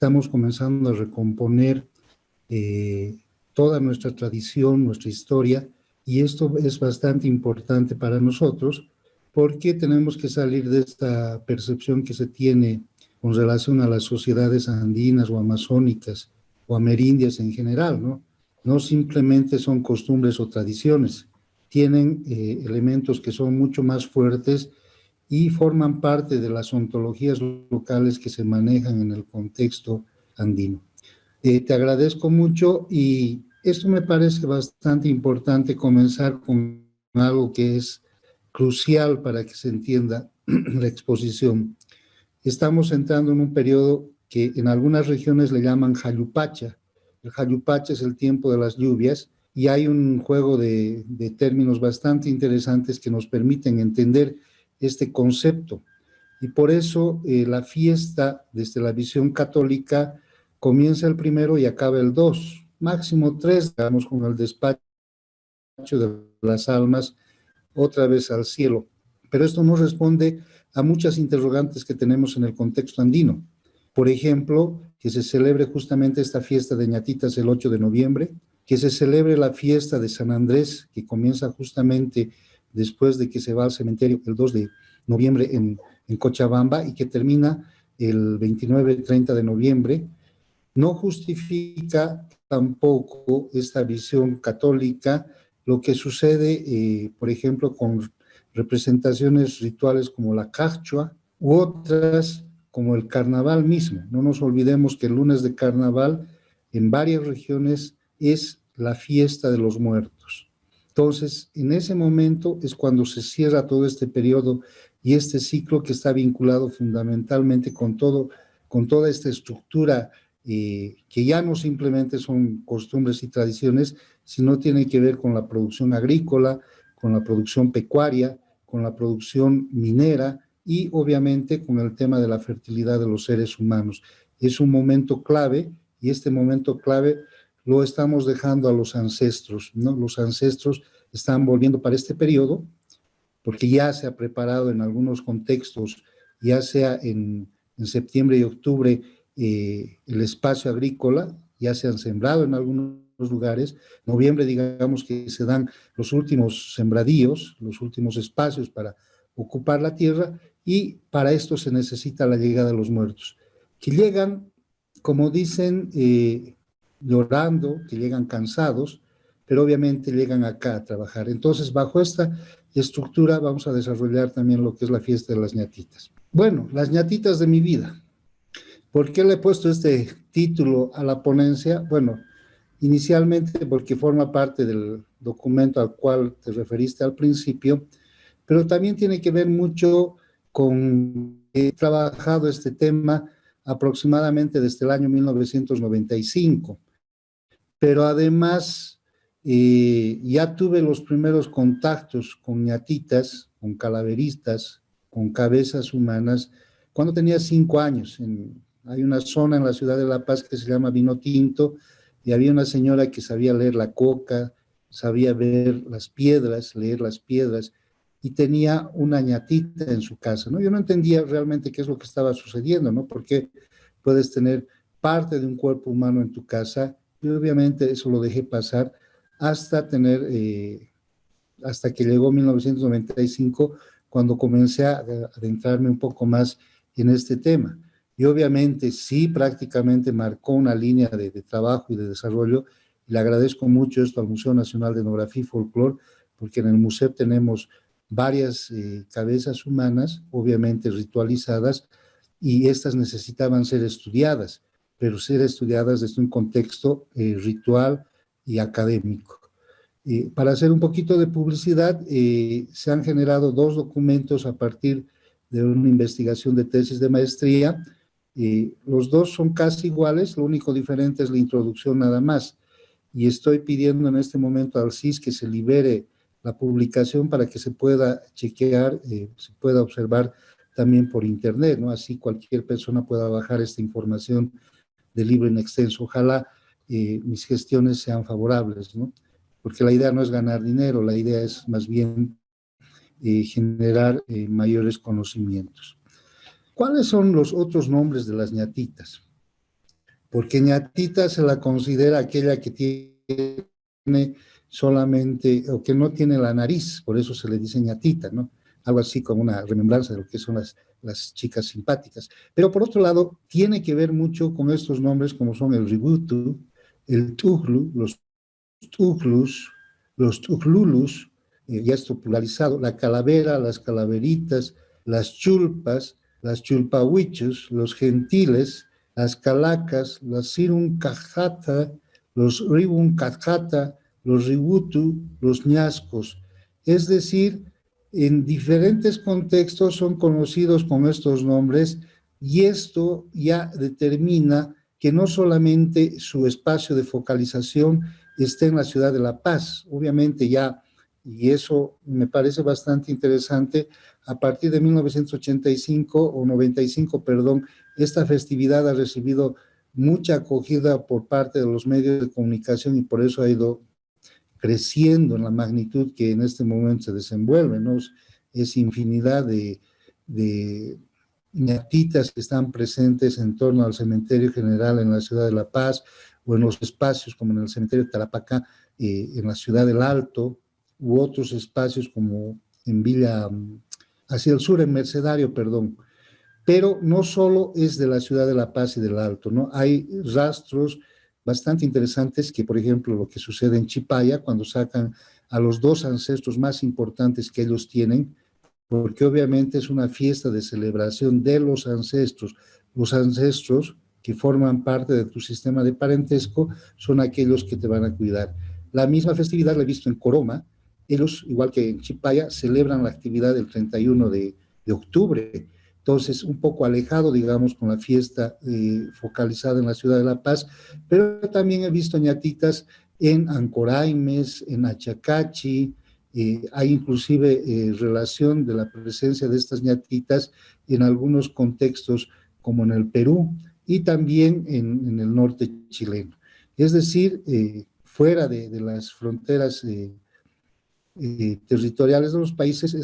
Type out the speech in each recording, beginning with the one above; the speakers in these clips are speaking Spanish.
estamos comenzando a recomponer toda nuestra tradición, nuestra historia, y esto es bastante importante para nosotros porque tenemos que salir de esta percepción que se tiene con relación a las sociedades andinas o amazónicas o amerindias en general, ¿no? No simplemente son costumbres o tradiciones, tienen elementos que son mucho más fuertes y forman parte de las ontologías locales que se manejan en el contexto andino. Te agradezco mucho y esto me parece bastante importante comenzar con algo que es crucial para que se entienda la exposición. Estamos entrando en un periodo que en algunas regiones le llaman Jayupacha. El Jayupacha es el tiempo de las lluvias y hay un juego de términos bastante interesantes que nos permiten entender este concepto. Y por eso la fiesta, desde la visión católica, comienza el 1 y acaba el 2, máximo 3, digamos, con el despacho de las almas otra vez al cielo. Pero esto no responde a muchas interrogantes que tenemos en el contexto andino. Por ejemplo, que se celebre justamente esta fiesta de ñatitas el 8 de noviembre, que se celebre la fiesta de San Andrés, que comienza justamente después de que se va al cementerio el 2 de noviembre en Cochabamba y que termina el 29-30 de noviembre, no justifica tampoco esta visión católica lo que sucede, por ejemplo, con representaciones rituales como la cachua u otras como el carnaval mismo. No nos olvidemos que el lunes de carnaval en varias regiones es la fiesta de los muertos. Entonces, en ese momento es cuando se cierra todo este periodo y este ciclo que está vinculado fundamentalmente con toda esta estructura que ya no simplemente son costumbres y tradiciones, sino tiene que ver con la producción agrícola, con la producción pecuaria, con la producción minera y obviamente con el tema de la fertilidad de los seres humanos. Es un momento clave y este momento clave lo estamos dejando a los ancestros, ¿no? Los ancestros están volviendo para este periodo porque ya se ha preparado en algunos contextos, ya sea en septiembre y octubre, el espacio agrícola, ya se han sembrado en algunos lugares, noviembre digamos que se dan los últimos sembradíos, los últimos espacios para ocupar la tierra y para esto se necesita la llegada de los muertos, que llegan, como dicen, llorando, que llegan cansados, pero obviamente llegan acá a trabajar. Entonces, bajo esta estructura vamos a desarrollar también lo que es la fiesta de las ñatitas. Bueno, las ñatitas de mi vida. ¿Por qué le he puesto este título a la ponencia? Bueno, inicialmente porque forma parte del documento al cual te referiste al principio, pero también tiene que ver mucho con que he trabajado este tema aproximadamente desde el año 1995, pero además ya tuve los primeros contactos con ñatitas, con calaveristas, con cabezas humanas, cuando tenía 5 años. Hay una zona en la ciudad de La Paz que se llama Vino Tinto, y había una señora que sabía leer la coca, sabía ver las piedras, leer las piedras, y tenía una ñatita en su casa, ¿no? Yo no entendía realmente qué es lo que estaba sucediendo, ¿no? Porque puedes tener parte de un cuerpo humano en tu casa, y obviamente eso lo dejé pasar hasta hasta que llegó 1995, cuando comencé a adentrarme un poco más en este tema. Y obviamente sí, prácticamente marcó una línea de trabajo y de desarrollo. Le agradezco mucho esto al Museo Nacional de Etnografía y Folclore, porque en el museo tenemos varias cabezas humanas, obviamente ritualizadas, y estas necesitaban ser estudiadas, pero ser estudiadas desde un contexto ritual y académico. Para hacer un poquito de publicidad, se han generado 2 documentos a partir de una investigación de tesis de maestría. Los 2 son casi iguales, lo único diferente es la introducción nada más. Y estoy pidiendo en este momento al CIS que se libere la publicación para que se pueda chequear, se pueda observar también por internet, ¿no? Así cualquier persona pueda bajar esta información del libro en extenso. Ojalá mis gestiones sean favorables, ¿no? Porque la idea no es ganar dinero, la idea es más bien generar mayores conocimientos. ¿Cuáles son los otros nombres de las ñatitas? porque ñatita se la considera aquella que tiene solamente, o que no tiene la nariz, por eso se le dice ñatita, ¿no? Algo así como una remembranza de lo que son las chicas simpáticas. Pero por otro lado, tiene que ver mucho con estos nombres como son el ributu, el tuglu, los tuglus, los tuglulus, ya esto pluralizado, la calavera, las calaveritas, las chulpas, las chulpahuichos, los gentiles, las calacas, las siruncajata, los ribuncajata, los ributu, los ñascos. Es decir, en diferentes contextos son conocidos con estos nombres y esto ya determina que no solamente su espacio de focalización esté en la ciudad de La Paz, obviamente ya, y eso me parece bastante interesante, a partir de 1985 o 95, perdón, esta festividad ha recibido mucha acogida por parte de los medios de comunicación y por eso ha ido creciendo en la magnitud que en este momento se desenvuelve, ¿no? Es infinidad de ñatitas que están presentes en torno al cementerio general en la ciudad de La Paz o en los espacios como en el cementerio de Tarapacá, en la ciudad del Alto, u otros espacios como en Villa, hacia el sur, en Mercedario, perdón. Pero no solo es de la ciudad de La Paz y del Alto, ¿no? Hay rastros bastante interesantes que, por ejemplo, lo que sucede en Chipaya, cuando sacan a los dos ancestros más importantes que ellos tienen, porque obviamente es una fiesta de celebración de los ancestros que forman parte de tu sistema de parentesco son aquellos que te van a cuidar. La misma festividad la he visto en Coroma, ellos, igual que en Chipaya, celebran la actividad del 31 de octubre, entonces un poco alejado, digamos, con la fiesta focalizada en la ciudad de La Paz, pero también he visto ñatitas en Ancoraimes, en Achacachi, hay inclusive relación de la presencia de estas ñatitas en algunos contextos como en el Perú y también en el norte chileno. Es decir, fuera de las fronteras territoriales de los países,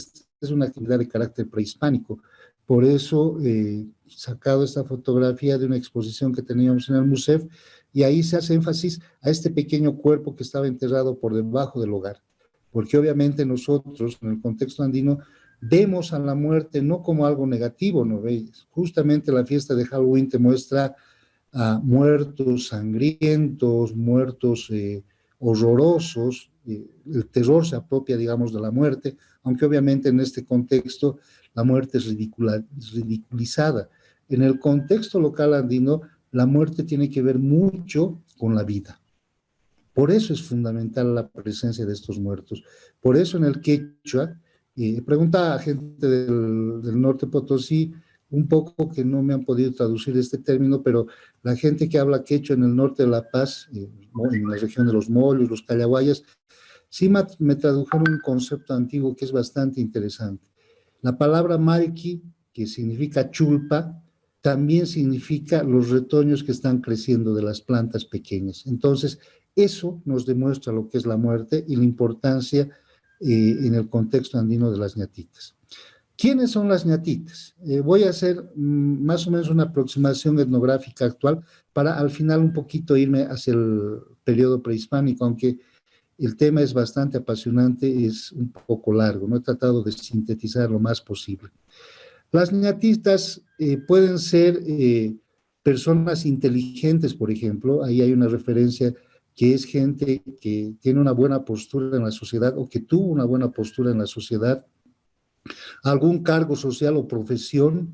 es una actividad de carácter prehispánico. Por eso he sacado esta fotografía de una exposición que teníamos en el MUSEF y ahí se hace énfasis a este pequeño cuerpo que estaba enterrado por debajo del hogar. Porque obviamente nosotros, en el contexto andino, vemos a la muerte no como algo negativo, ¿no veis? Justamente la fiesta de Halloween te muestra a muertos sangrientos, muertos horrorosos, el terror se apropia, digamos, de la muerte, aunque obviamente en este contexto la muerte es ridiculizada. En el contexto local andino, la muerte tiene que ver mucho con la vida. Por eso es fundamental la presencia de estos muertos. Por eso en el quechua, pregunta a gente del norte Potosí, un poco que no me han podido traducir este término, pero la gente que habla quechua en el norte de La Paz, en la región de los Mollos, los Callaguayas, sí me tradujeron un concepto antiguo que es bastante interesante. La palabra malqui, que significa chulpa, también significa los retoños que están creciendo de las plantas pequeñas. Entonces, eso nos demuestra lo que es la muerte y la importancia en el contexto andino de las ñatitas. ¿Quiénes son las ñatitas? Voy a hacer más o menos una aproximación etnográfica actual para al final un poquito irme hacia el periodo prehispánico, aunque el tema es bastante apasionante, es un poco largo, no he tratado de sintetizar lo más posible. Las ñatitas pueden ser personas inteligentes, por ejemplo, ahí hay una referencia que es gente que tiene una buena postura en la sociedad o que tuvo una buena postura en la sociedad, algún cargo social o profesión,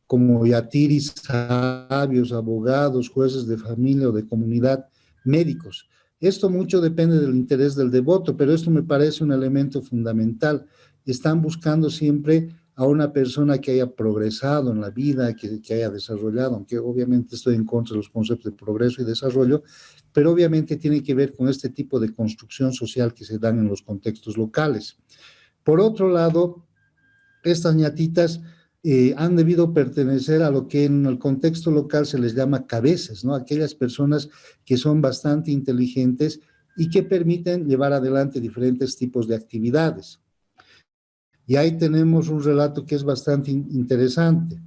como yatiris, sabios, abogados, jueces de familia o de comunidad, médicos. Esto mucho depende del interés del devoto, pero esto me parece un elemento fundamental. Están buscando siempre a una persona que haya progresado en la vida, que haya desarrollado, aunque obviamente estoy en contra de los conceptos de progreso y desarrollo, pero obviamente tiene que ver con este tipo de construcción social que se dan en los contextos locales. Por otro lado, estas ñatitas han debido pertenecer a lo que en el contexto local se les llama cabezas, ¿no? Aquellas personas que son bastante inteligentes y que permiten llevar adelante diferentes tipos de actividades. Y ahí tenemos un relato que es bastante interesante.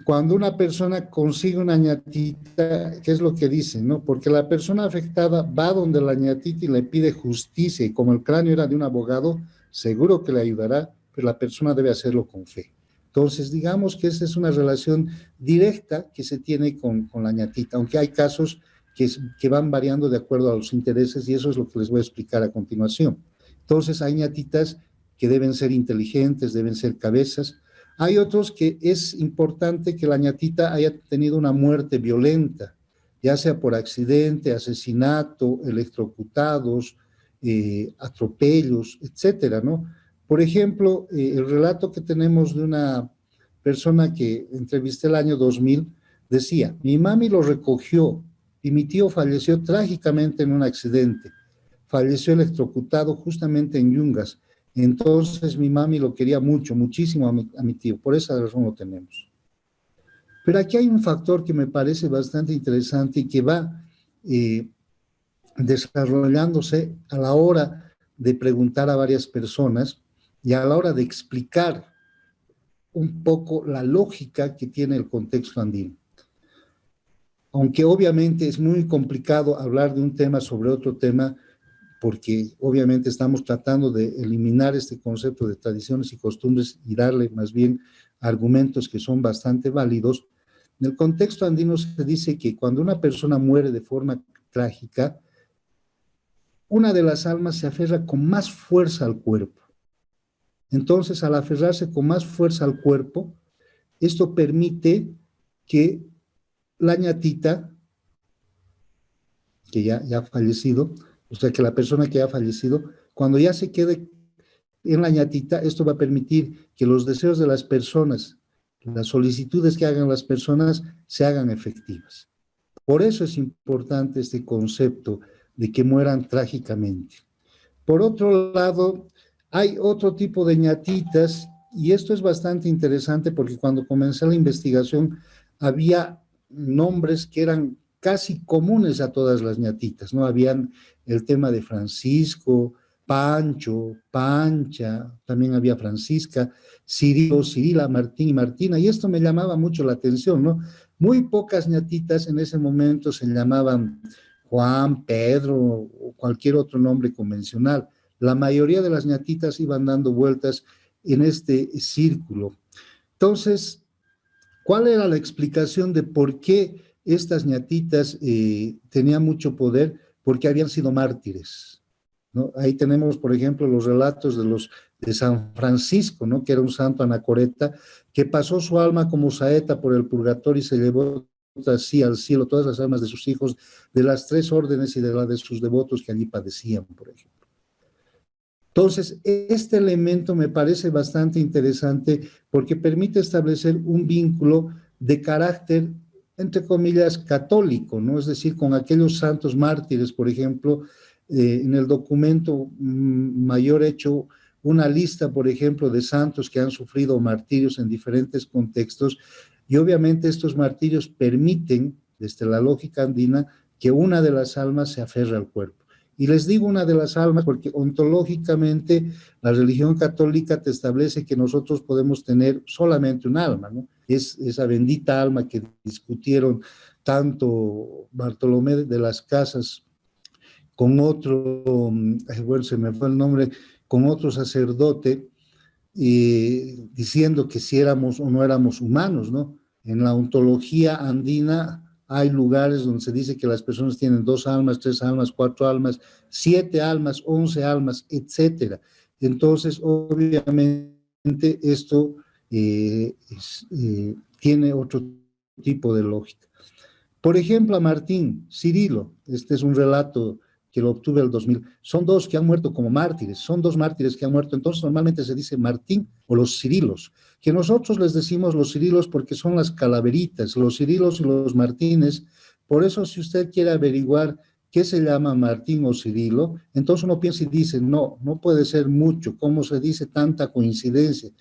cuando una persona consigue una ñatita, ¿qué es lo que dicen, no? Porque la persona afectada va donde la ñatita y le pide justicia, y como el cráneo era de un abogado, seguro que le ayudará, pero la persona debe hacerlo con fe. Entonces, digamos que esa es una relación directa que se tiene con la ñatita, aunque hay casos que van variando de acuerdo a los intereses, y eso es lo que les voy a explicar a continuación. Entonces, hay ñatitas que deben ser inteligentes, deben ser cabezas. Hay otros que es importante que la ñatita haya tenido una muerte violenta, ya sea por accidente, asesinato, electrocutados, atropellos, etcétera, ¿no? Por ejemplo, el relato que tenemos de una persona que entrevisté el año 2000 decía: mi mami lo recogió y mi tío falleció trágicamente en un accidente. Falleció electrocutado justamente en Yungas. Entonces mi mami lo quería mucho, muchísimo a mi tío, por esa razón lo tenemos. Pero aquí hay un factor que me parece bastante interesante y que va eh, desarrollándose a la hora de preguntar a varias personas y a la hora de explicar un poco la lógica que tiene el contexto andino. Aunque obviamente es muy complicado hablar de un tema sobre otro tema, porque obviamente estamos tratando de eliminar este concepto de tradiciones y costumbres y darle más bien argumentos que son bastante válidos. En el contexto andino se dice que cuando una persona muere de forma trágica, una de las almas se aferra con más fuerza al cuerpo. Entonces, al aferrarse con más fuerza al cuerpo, esto permite que la ñatita, que ya ha fallecido, o sea, que la persona que ha fallecido, cuando ya se quede en la ñatita, esto va a permitir que los deseos de las personas, las solicitudes que hagan las personas, se hagan efectivas. Por eso es importante este concepto de que mueran trágicamente. Por otro lado, hay otro tipo de ñatitas, y esto es bastante interesante porque cuando comencé la investigación había nombres que eran casi comunes a todas las ñatitas, ¿no? Habían el tema de Francisco, Pancho, Pancha, también había Francisca, Cirilo, Cirila, Martín y Martina, y esto me llamaba mucho la atención, ¿no? Muy pocas ñatitas en ese momento se llamaban Juan, Pedro o cualquier otro nombre convencional. La mayoría de las ñatitas iban dando vueltas en este círculo. Entonces, ¿cuál era la explicación de por qué estas ñatitas tenían mucho poder? Porque habían sido mártires, ¿no? Ahí tenemos, por ejemplo, los relatos de San Francisco, ¿no? Que era un santo anacoreta, que pasó su alma como saeta por el purgatorio y se llevó así al cielo todas las almas de sus hijos, de las 3 órdenes y de la de sus devotos que allí padecían, por ejemplo. Entonces, este elemento me parece bastante interesante porque permite establecer un vínculo de carácter, entre comillas, católico, ¿no? Es decir, con aquellos santos mártires, por ejemplo, en el documento mayor hecho una lista, por ejemplo, de santos que han sufrido martirios en diferentes contextos, y obviamente estos martirios permiten, desde la lógica andina, que una de las almas se aferre al cuerpo. Y les digo una de las almas porque ontológicamente la religión católica te establece que nosotros podemos tener solamente un alma, ¿no? Es esa bendita alma que discutieron tanto Bartolomé de las Casas con otro, bueno, se me fue el nombre, con otro sacerdote, diciendo que si éramos o no éramos humanos, ¿no? En la ontología andina hay lugares donde se dice que las personas tienen 2 almas, 3 almas, 4 almas, 7 almas, 11 almas, etcétera. Entonces, obviamente, esto tiene otro tipo de lógica. Por ejemplo, a Martín Cirilo, este es un relato que lo obtuve el 2000, son 2 que han muerto como mártires, son 2 mártires que han muerto, entonces normalmente se dice Martín o los Cirilos, que nosotros les decimos los Cirilos porque son las calaveritas, los Cirilos y los Martines. Por eso, si usted quiere averiguar qué se llama Martín o Cirilo, entonces uno piensa y dice, no, no puede ser mucho, ¿cómo se dice tanta coincidencia?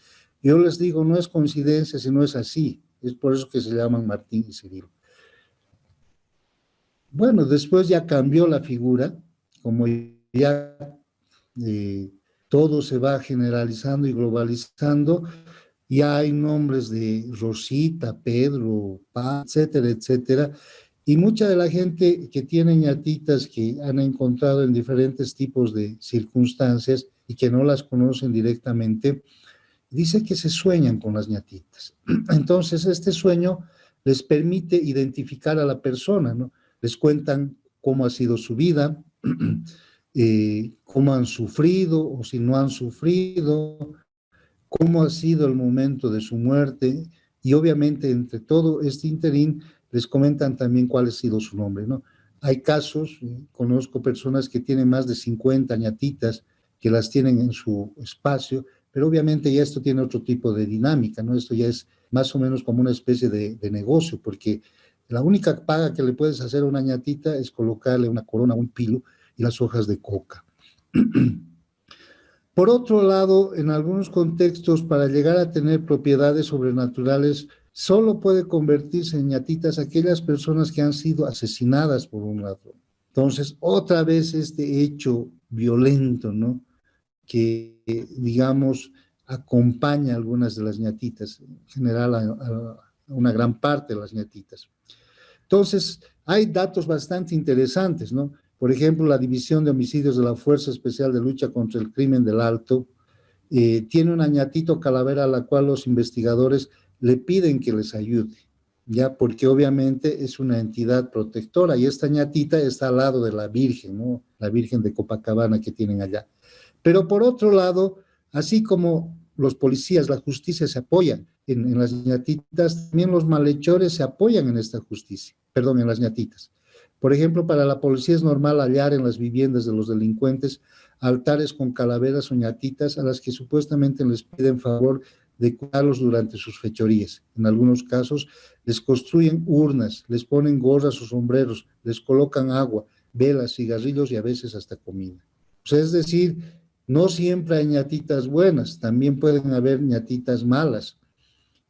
Yo les digo, no es coincidencia, sino es así, es por eso que se llaman Martín y Cirilo. Bueno, después ya cambió la figura, como ya todo se va generalizando y globalizando, Ya hay nombres de Rosita, Pedro, etcétera, etcétera. Y mucha de la gente que tiene ñatitas que han encontrado en diferentes tipos de circunstancias y que no las conocen directamente, dice que se sueñan con las ñatitas. Entonces, este sueño les permite identificar a la persona, ¿no? Les cuentan cómo ha sido su vida, cómo han sufrido o si no han sufrido, cómo ha sido el momento de su muerte y obviamente entre todo este interín les comentan también cuál ha sido su nombre, ¿no? Hay casos, conozco personas que tienen más de 50 ñatitas que las tienen en su espacio, pero obviamente ya esto tiene otro tipo de dinámica, ¿no? Esto ya es más o menos como una especie de negocio, porque la única paga que le puedes hacer a una ñatita es colocarle una corona, un pilo y las hojas de coca. Por otro lado, en algunos contextos, para llegar a tener propiedades sobrenaturales, solo puede convertirse en ñatitas aquellas personas que han sido asesinadas por un ladrón. Entonces, otra vez este hecho violento, ¿no? Que, digamos, acompaña a algunas de las ñatitas, en general a una gran parte de las ñatitas. Entonces, hay datos bastante interesantes, ¿no? Por ejemplo, la División de Homicidios de la Fuerza Especial de Lucha contra el Crimen del Alto tiene una ñatito calavera a la cual los investigadores le piden que les ayude, ya porque obviamente es una entidad protectora y esta ñatita está al lado de la Virgen, ¿no? La Virgen de Copacabana que tienen allá. Pero por otro lado, así como los policías, la justicia se apoya en las ñatitas, también los malhechores se apoyan en esta justicia, perdón, en las ñatitas. Por ejemplo, para la policía es normal hallar en las viviendas de los delincuentes altares con calaveras o ñatitas a las que supuestamente les piden favor de cuidarlos durante sus fechorías. En algunos casos les construyen urnas, les ponen gorras o sombreros, les colocan agua, velas, cigarrillos y a veces hasta comida. O sea, es decir, no siempre hay ñatitas buenas, también pueden haber ñatitas malas.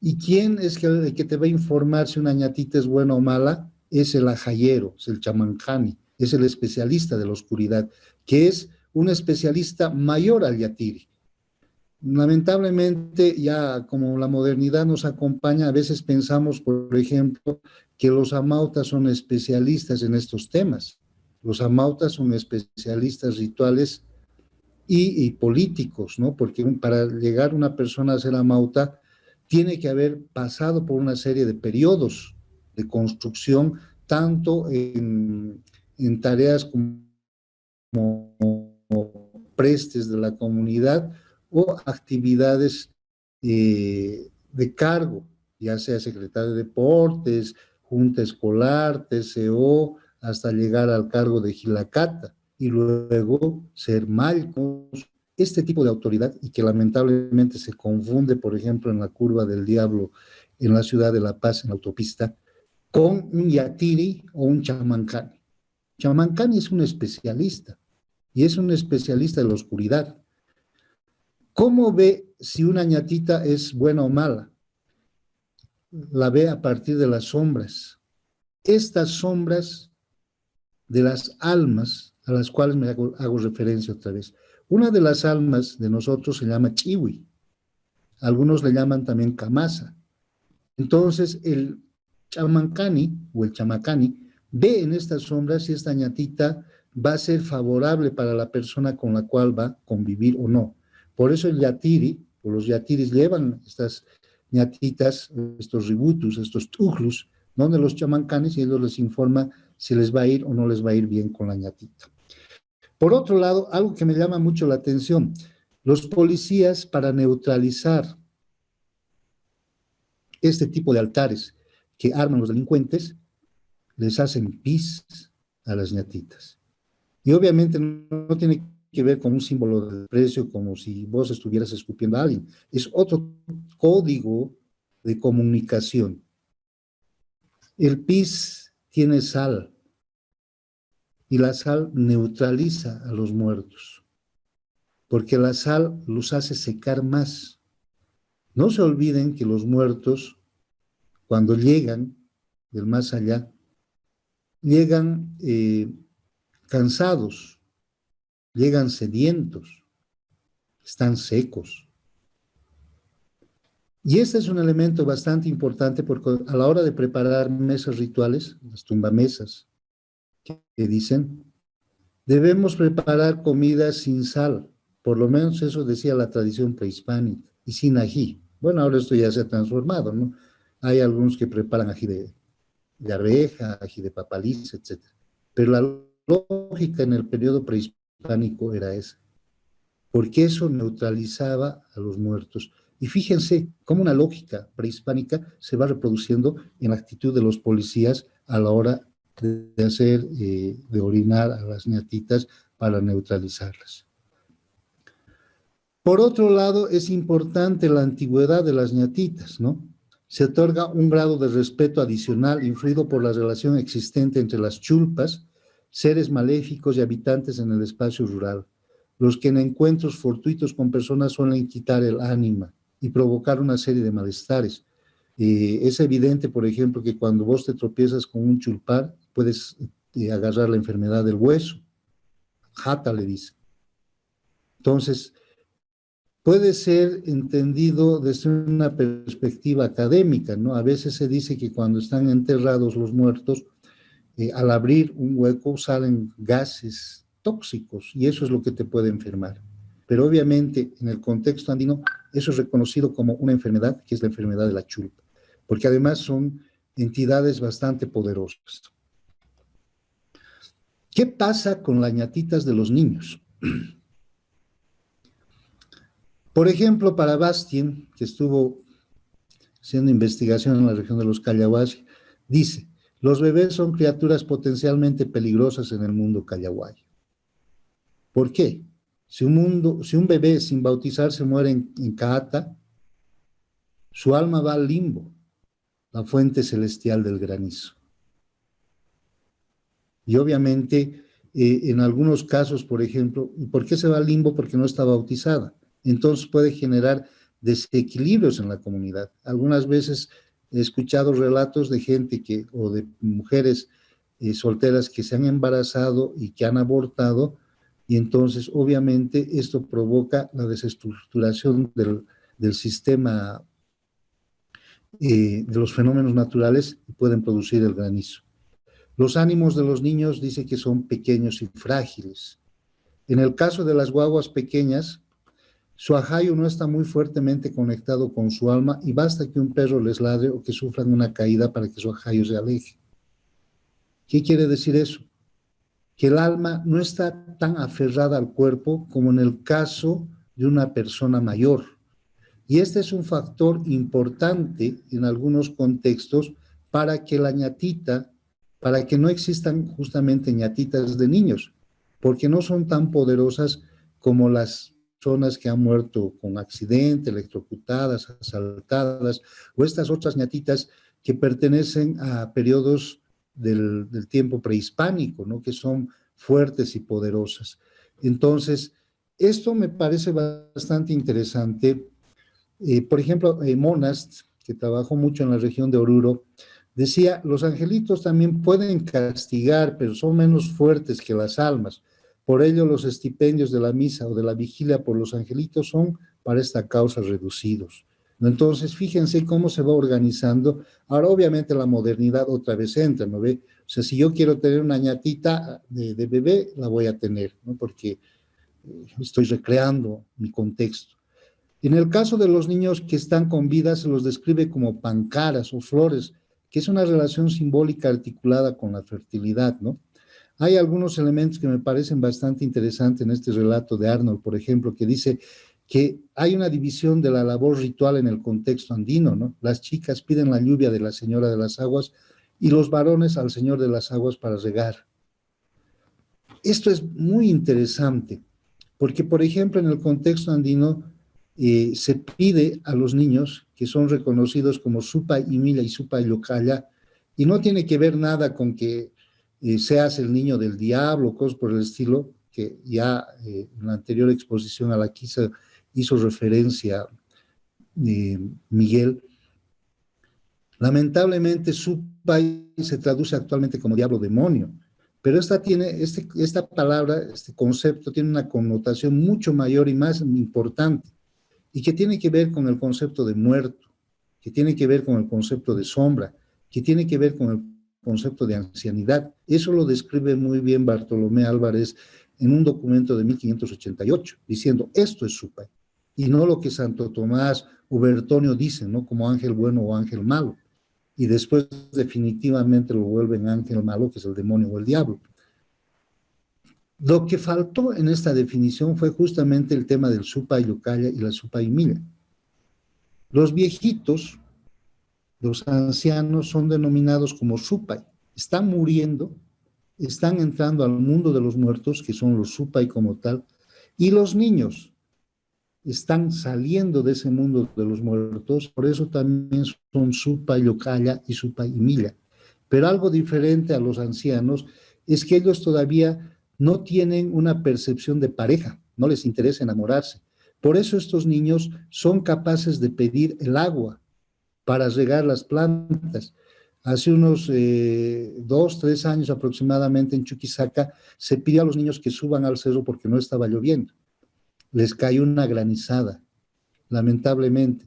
¿Y quién es el que te va a informar si una ñatita es buena o mala? Es el ajayero, es el chamancani, es el especialista de la oscuridad, que es un especialista mayor al yatiri. Lamentablemente, ya como la modernidad nos acompaña, a veces pensamos, por ejemplo, que los amautas son especialistas en estos temas. Los amautas son especialistas rituales y políticos, ¿no? Porque para llegar una persona a ser amauta, tiene que haber pasado por una serie de periodos de construcción, tanto en tareas como prestes de la comunidad o actividades de cargo, ya sea secretario de deportes, junta escolar, TCO, hasta llegar al cargo de Gilacata y luego ser malcos, este tipo de autoridad y que lamentablemente se confunde, por ejemplo, en la curva del diablo en la ciudad de La Paz, en la autopista, con un yatiri o un chamancani. Chamancani es un especialista y es un especialista de la oscuridad. ¿Cómo ve si una ñatita es buena o mala? La ve a partir de las sombras. Estas sombras de las almas a las cuales me hago referencia otra vez. Una de las almas de nosotros se llama chiwi, algunos le llaman también camasa. Entonces el chamancani o el chamacani ve en estas sombras si esta ñatita va a ser favorable para la persona con la cual va a convivir o no. Por eso el yatiri, o los yatiris llevan estas ñatitas, estos ributus, estos tujlus, donde los chamancanes y ellos les informa si les va a ir o no les va a ir bien con la ñatita. Por otro lado, algo que me llama mucho la atención, los policías para neutralizar este tipo de altares que arman los delincuentes, les hacen pis a las ñatitas. Y obviamente no tiene que ver con un símbolo de desprecio, como si vos estuvieras escupiendo a alguien. Es otro código de comunicación. El pis tiene sal y la sal neutraliza a los muertos, porque la sal los hace secar más. No se olviden que los muertos, cuando llegan del más allá, llegan cansados, llegan sedientos, están secos. Y este es un elemento bastante importante porque a la hora de preparar mesas rituales, las tumbamesas, que dicen, debemos preparar comida sin sal, por lo menos eso decía la tradición prehispánica, y sin ají. Bueno, ahora esto ya se ha transformado, ¿no? Hay algunos que preparan ají de arveja, ají de papaliz, etc. Pero la lógica en el periodo prehispánico era esa, porque eso neutralizaba a los muertos. Y fíjense cómo una lógica prehispánica se va reproduciendo en la actitud de los policías a la hora de hacer, de orinar a las ñatitas para neutralizarlas. Por otro lado, es importante la antigüedad de las ñatitas, ¿no? Se otorga un grado de respeto adicional influido por la relación existente entre las chulpas, seres maléficos y habitantes en el espacio rural, los que en encuentros fortuitos con personas suelen quitar el ánima y provocar una serie de malestares. Es evidente, por ejemplo, que cuando vos te tropiezas con un chulpar, puedes agarrar la enfermedad del hueso, jata le dice. Entonces, puede ser entendido desde una perspectiva académica, ¿no? A veces se dice que cuando están enterrados los muertos, al abrir un hueco salen gases tóxicos y eso es lo que te puede enfermar. Pero obviamente en el contexto andino eso es reconocido como una enfermedad, que es la enfermedad de la chulpa, porque además son entidades bastante poderosas. ¿Qué pasa con las ñatitas de los niños? Por ejemplo, para Bastien, que estuvo haciendo investigación en la región de los Callahuasi, dice, los bebés son criaturas potencialmente peligrosas en el mundo callahuay. ¿Por qué? Si un bebé sin bautizar se muere en Caata, su alma va al limbo, la fuente celestial del granizo. Y obviamente, en algunos casos, por ejemplo, ¿por qué se va al limbo? Porque no está bautizada. Entonces puede generar desequilibrios en la comunidad. Algunas veces he escuchado relatos de gente o de mujeres solteras que se han embarazado y que han abortado, y entonces obviamente esto provoca la desestructuración del sistema de los fenómenos naturales y pueden producir el granizo. Los ánimos de los niños dice que son pequeños y frágiles. En el caso de las guaguas pequeñas, su ajayo no está muy fuertemente conectado con su alma y basta que un perro les ladre o que sufran una caída para que su ajayo se aleje. ¿Qué quiere decir eso? Que el alma no está tan aferrada al cuerpo como en el caso de una persona mayor. Y este es un factor importante en algunos contextos para que la ñatita, para que no existan justamente ñatitas de niños, porque no son tan poderosas como las personas que han muerto con accidente, electrocutadas, asaltadas, o estas otras ñatitas que pertenecen a periodos del tiempo prehispánico, ¿no? Que son fuertes y poderosas. Entonces, esto me parece bastante interesante. Por ejemplo, Monast, que trabajó mucho en la región de Oruro, decía, los angelitos también pueden castigar, pero son menos fuertes que las almas. Por ello, los estipendios de la misa o de la vigilia por los angelitos son para esta causa reducidos. Entonces, fíjense cómo se va organizando. Ahora, obviamente, la modernidad otra vez entra, ¿no ve? O sea, si yo quiero tener una ñatita de bebé, la voy a tener, ¿no? Porque estoy recreando mi contexto. En el caso de los niños que están con vida, se los describe como pancaras o flores, que es una relación simbólica articulada con la fertilidad, ¿no? Hay algunos elementos que me parecen bastante interesantes en este relato de Arnold, por ejemplo, que dice que hay una división de la labor ritual en el contexto andino, ¿no? Las chicas piden la lluvia de la Señora de las Aguas y los varones al Señor de las Aguas para regar. Esto es muy interesante, porque, por ejemplo, en el contexto andino, se pide a los niños que son reconocidos como Supa Imila y Supa Yocaya, y no tiene que ver nada con que seas el niño del diablo, cosas por el estilo, que ya en la anterior exposición a la que hizo referencia Miguel. Lamentablemente, Supa se traduce actualmente como diablo demonio, pero esta palabra, este concepto, tiene una connotación mucho mayor y más importante, y que tiene que ver con el concepto de muerto. que tiene que ver con el concepto de sombra, que tiene que ver con el concepto de ancianidad. Eso lo describe muy bien Bartolomé Álvarez en un documento de 1588, diciendo, esto es Supay, y no lo que Santo Tomás o Bertonio dicen, ¿no? Como ángel bueno o ángel malo, y después definitivamente lo vuelven ángel malo, que es el demonio o el diablo. Lo que faltó en esta definición fue justamente el tema del Supay Yocaya y la Supay Milla. Los viejitos, los ancianos, son denominados como Supay, están muriendo, están entrando al mundo de los muertos, que son los Supay como tal, y los niños están saliendo de ese mundo de los muertos, por eso también son Supay Yocaya y Supay Milla. Pero algo diferente a los ancianos es que ellos todavía no tienen una percepción de pareja, no les interesa enamorarse. Por eso estos niños son capaces de pedir el agua para regar las plantas. Hace unos 2, 3 años aproximadamente en Chuquisaca se pidió a los niños que suban al cerro porque no estaba lloviendo. Les cayó una granizada, lamentablemente.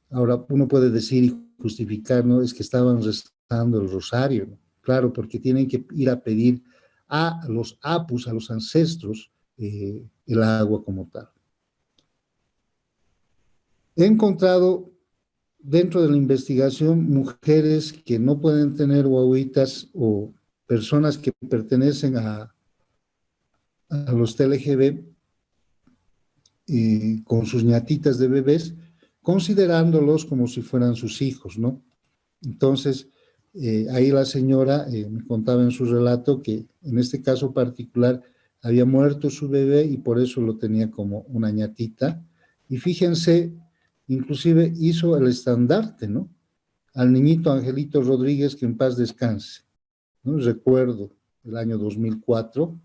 Ahora uno puede decir y justificar, ¿no? Es que estaban rezando el rosario, ¿no? Claro, porque tienen que ir a pedir a los apus, a los ancestros, el agua como tal. He encontrado dentro de la investigación mujeres que no pueden tener guaguitas o personas que pertenecen a los TLGB con sus ñatitas de bebés, considerándolos como si fueran sus hijos, ¿no? Entonces, ahí la señora me contaba en su relato que en este caso particular había muerto su bebé y por eso lo tenía como una ñatita. Y fíjense, inclusive hizo el estandarte, ¿no? Al niñito Angelito Rodríguez, que en paz descanse, ¿no? Recuerdo el año 2004,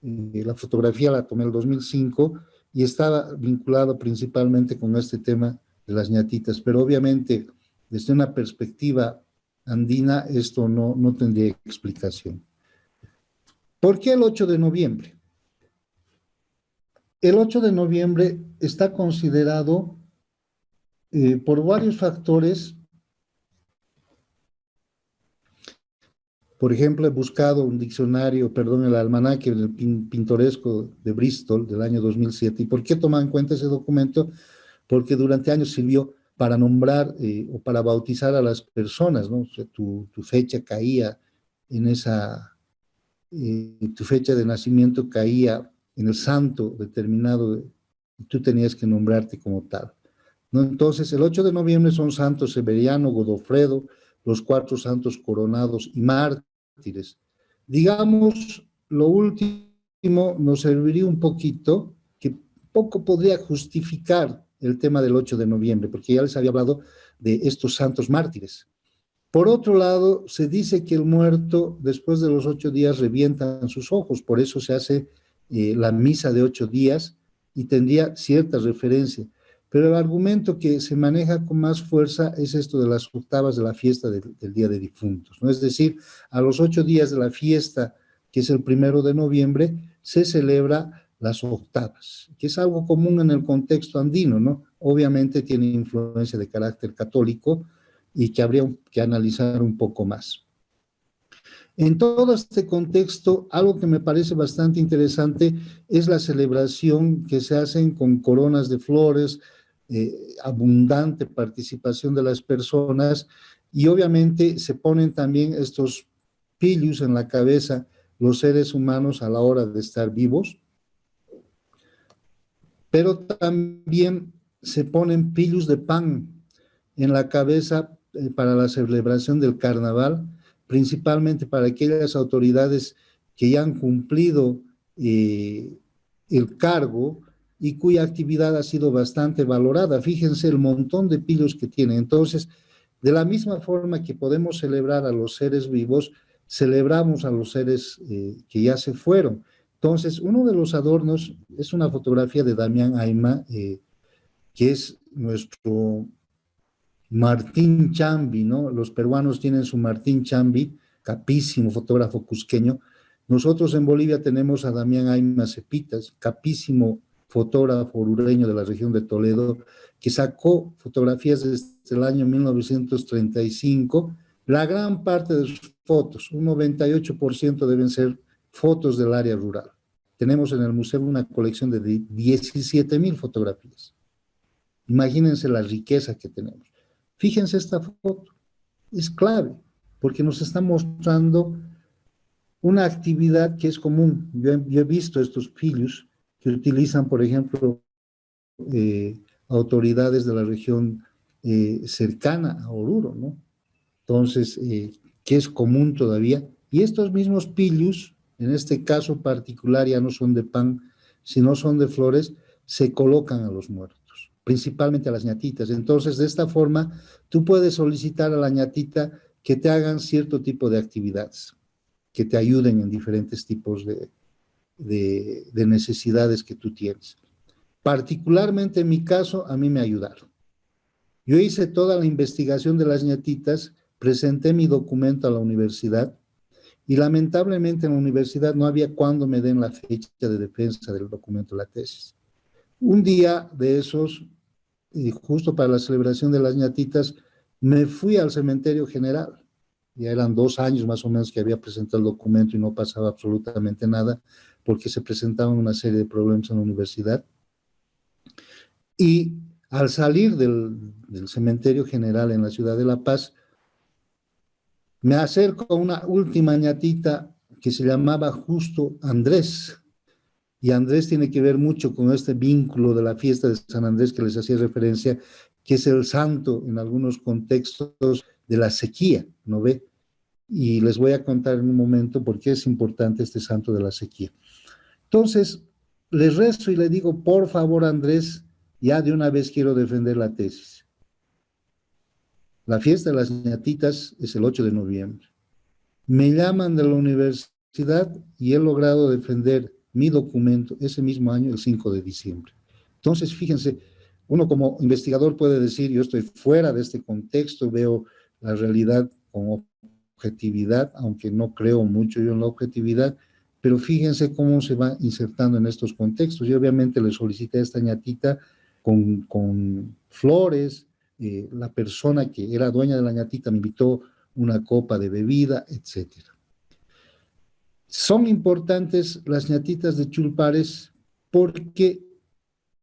la fotografía la tomé el 2005 y estaba vinculado principalmente con este tema de las ñatitas, pero obviamente desde una perspectiva andina esto no tendría explicación. ¿Por qué el 8 de noviembre? El 8 de noviembre está considerado por varios factores. Por ejemplo, he buscado un diccionario, perdón, el almanaque del pintoresco de Bristol del año 2007. ¿Y por qué toman en cuenta ese documento? Porque durante años sirvió para nombrar o para bautizar a las personas, ¿no? O sea, tu fecha caía en esa, tu fecha de nacimiento caía en el santo determinado y tú tenías que nombrarte como tal, ¿no? Entonces, el 8 de noviembre son santos Severiano, Godofredo, los 4 santos coronados y mártires. Digamos, lo último nos serviría un poquito, que poco podría justificar el tema del 8 de noviembre, porque ya les había hablado de estos santos mártires. Por otro lado, se dice que el muerto después de los 8 días revientan sus ojos, por eso se hace la misa de 8 días y tendría cierta referencia. Pero el argumento que se maneja con más fuerza es esto de las octavas de la fiesta del Día de Difuntos, ¿no? Es decir, a los 8 días de la fiesta, que es el 1 de noviembre, se celebra las octavas, que es algo común en el contexto andino, ¿no? Obviamente tiene influencia de carácter católico y que habría que analizar un poco más. En todo este contexto, algo que me parece bastante interesante es la celebración que se hacen con coronas de flores, abundante participación de las personas y obviamente se ponen también estos pillus en la cabeza los seres humanos a la hora de estar vivos, pero también se ponen pillus de pan en la cabeza para la celebración del carnaval, principalmente para aquellas autoridades que ya han cumplido el cargo y cuya actividad ha sido bastante valorada. Fíjense el montón de pillos que tiene. Entonces, de la misma forma que podemos celebrar a los seres vivos, celebramos a los seres que ya se fueron. Entonces, uno de los adornos es una fotografía de Damián Ayma, que es nuestro Martín Chambi, ¿no? Los peruanos tienen su Martín Chambi, capísimo fotógrafo cusqueño. Nosotros en Bolivia tenemos a Damián Ayma Cepitas, capísimo fotógrafo orureño de la región de Toledo, que sacó fotografías desde el año 1935. La gran parte de sus fotos, un 98% deben ser fotos del área rural. Tenemos en el museo una colección de 17,000 fotografías. Imagínense la riqueza que tenemos. Fíjense esta foto, es clave, porque nos está mostrando una actividad que es común. Yo he visto estos pillos que utilizan, por ejemplo, autoridades de la región cercana a Oruro, ¿no? Entonces, que es común todavía. Y estos mismos pillos, en este caso particular, ya no son de pan, sino son de flores, se colocan a los muertos, principalmente a las ñatitas. Entonces, de esta forma, tú puedes solicitar a la ñatita que te hagan cierto tipo de actividades, que te ayuden en diferentes tipos de necesidades que tú tienes. Particularmente en mi caso, a mí me ayudaron. Yo hice toda la investigación de las ñatitas, presenté mi documento a la universidad y lamentablemente en la universidad no había cuándo me den la fecha de defensa del documento de la tesis. Un día de esos, y justo para la celebración de las ñatitas, me fui al cementerio general. Ya eran 2 años más o menos que había presentado el documento y no pasaba absolutamente nada porque se presentaban una serie de problemas en la universidad. Y al salir del cementerio general en la ciudad de La Paz, me acerco a una última ñatita que se llamaba justo Andrés. Y Andrés tiene que ver mucho con este vínculo de la fiesta de San Andrés que les hacía referencia, que es el santo en algunos contextos de la sequía, ¿no ve? Y les voy a contar en un momento por qué es importante este santo de la sequía. Entonces, les rezo y le digo, por favor, Andrés, ya de una vez quiero defender la tesis. La fiesta de las ñatitas es el 8 de noviembre. Me llaman de la universidad y he logrado defender mi documento ese mismo año, el 5 de diciembre. Entonces, fíjense, uno como investigador puede decir, yo estoy fuera de este contexto, veo la realidad con objetividad, aunque no creo mucho yo en la objetividad, pero fíjense cómo se va insertando en estos contextos. Yo obviamente le solicité a esta ñatita con flores, la persona que era dueña de la ñatita me invitó una copa de bebida, etcétera. Son importantes las ñatitas de Chulpares porque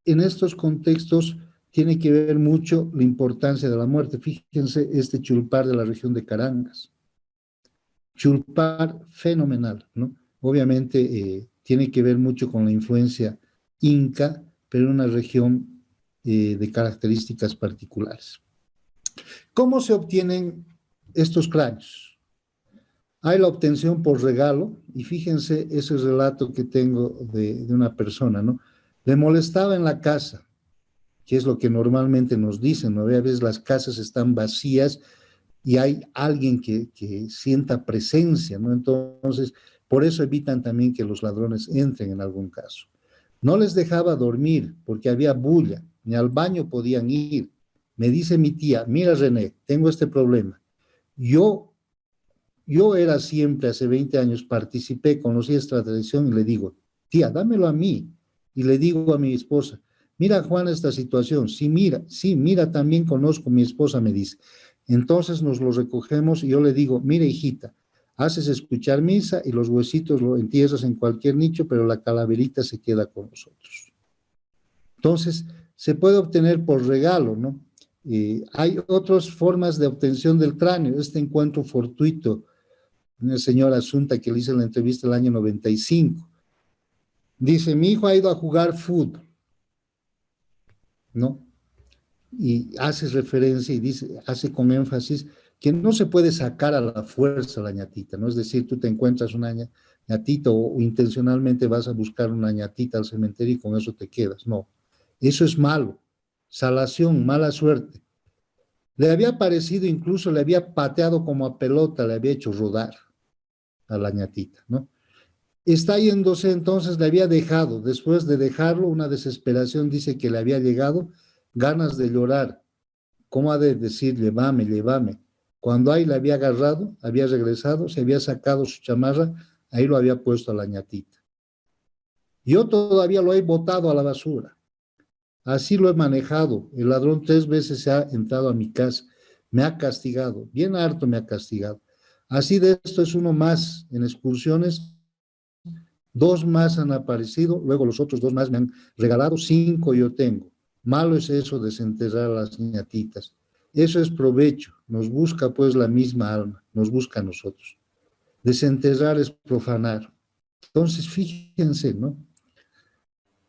en estos contextos tiene que ver mucho la importancia de la muerte. Fíjense este chulpar de la región de Carangas. Chulpar fenomenal, ¿no? Obviamente tiene que ver mucho con la influencia inca, pero en una región de características particulares. ¿Cómo se obtienen estos cráneos? Hay la obtención por regalo, y fíjense ese relato que tengo de una persona, ¿no? Le molestaba en la casa, que es lo que normalmente nos dicen, ¿no? A veces las casas están vacías y hay alguien que sienta presencia, ¿no? Entonces, por eso evitan también que los ladrones entren en algún caso. No les dejaba dormir porque había bulla, ni al baño podían ir. Me dice mi tía, mira René, tengo este problema. Yo era siempre, hace 20 años, participé, conocí esta tradición y le digo, tía, dámelo a mí. Y le digo a mi esposa, mira Juan esta situación, sí, mira, también conozco, mi esposa me dice. Entonces nos lo recogemos y yo le digo, mira hijita, haces escuchar misa y los huesitos lo entierras en cualquier nicho, pero la calaverita se queda con nosotros. Entonces, se puede obtener por regalo, ¿no? Hay otras formas de obtención del cráneo, este encuentro fortuito, una señora Asunta que le hice la entrevista el año 95. Dice, mi hijo ha ido a jugar fútbol, ¿no? Y hace referencia y dice, hace con énfasis que no se puede sacar a la fuerza la ñatita, ¿no? Es decir, tú te encuentras una ñatita o intencionalmente vas a buscar una ñatita al cementerio y con eso te quedas. No, eso es malo. Salación, mala suerte. Le había parecido, incluso le había pateado como a pelota, le había hecho rodar a la ñatita, ¿no? Está yéndose, entonces le había dejado, después de dejarlo, una desesperación, dice que le había llegado, ganas de llorar. ¿Cómo ha de decir, llévame, llévame? Cuando ahí le había agarrado, había regresado, se había sacado su chamarra, ahí lo había puesto a la ñatita. Yo todavía lo he botado a la basura. Así lo he manejado. El ladrón 3 veces se ha entrado a mi casa. Me ha castigado. Bien harto me ha castigado. Así de esto es uno más en excursiones. 2 más han aparecido. Luego los otros 2 más me han regalado. 5 yo tengo. Malo es eso, desenterrar a las ñatitas. Eso es provecho. Nos busca pues la misma alma. Nos busca a nosotros. Desenterrar es profanar. Entonces, fíjense, ¿no?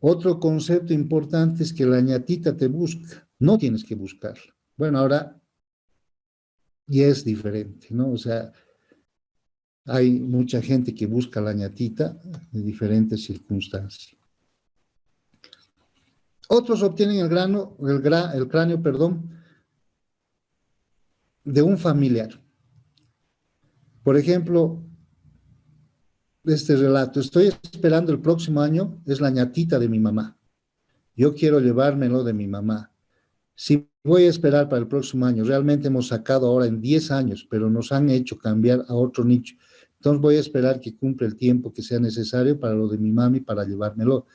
Otro concepto importante es que la ñatita te busca, no tienes que buscarla. Bueno, ahora ya es diferente, ¿no? O sea, hay mucha gente que busca la ñatita en diferentes circunstancias. Otros obtienen el cráneo, perdón, de un familiar. Por ejemplo, este relato, estoy esperando el próximo año, es la ñatita de mi mamá. Yo quiero llevármelo de mi mamá. Si voy a esperar para el próximo año, realmente hemos sacado ahora en 10 años, pero nos han hecho cambiar a otro nicho. Entonces voy a esperar que cumpla el tiempo que sea necesario para lo de mi mami, para llevármelo.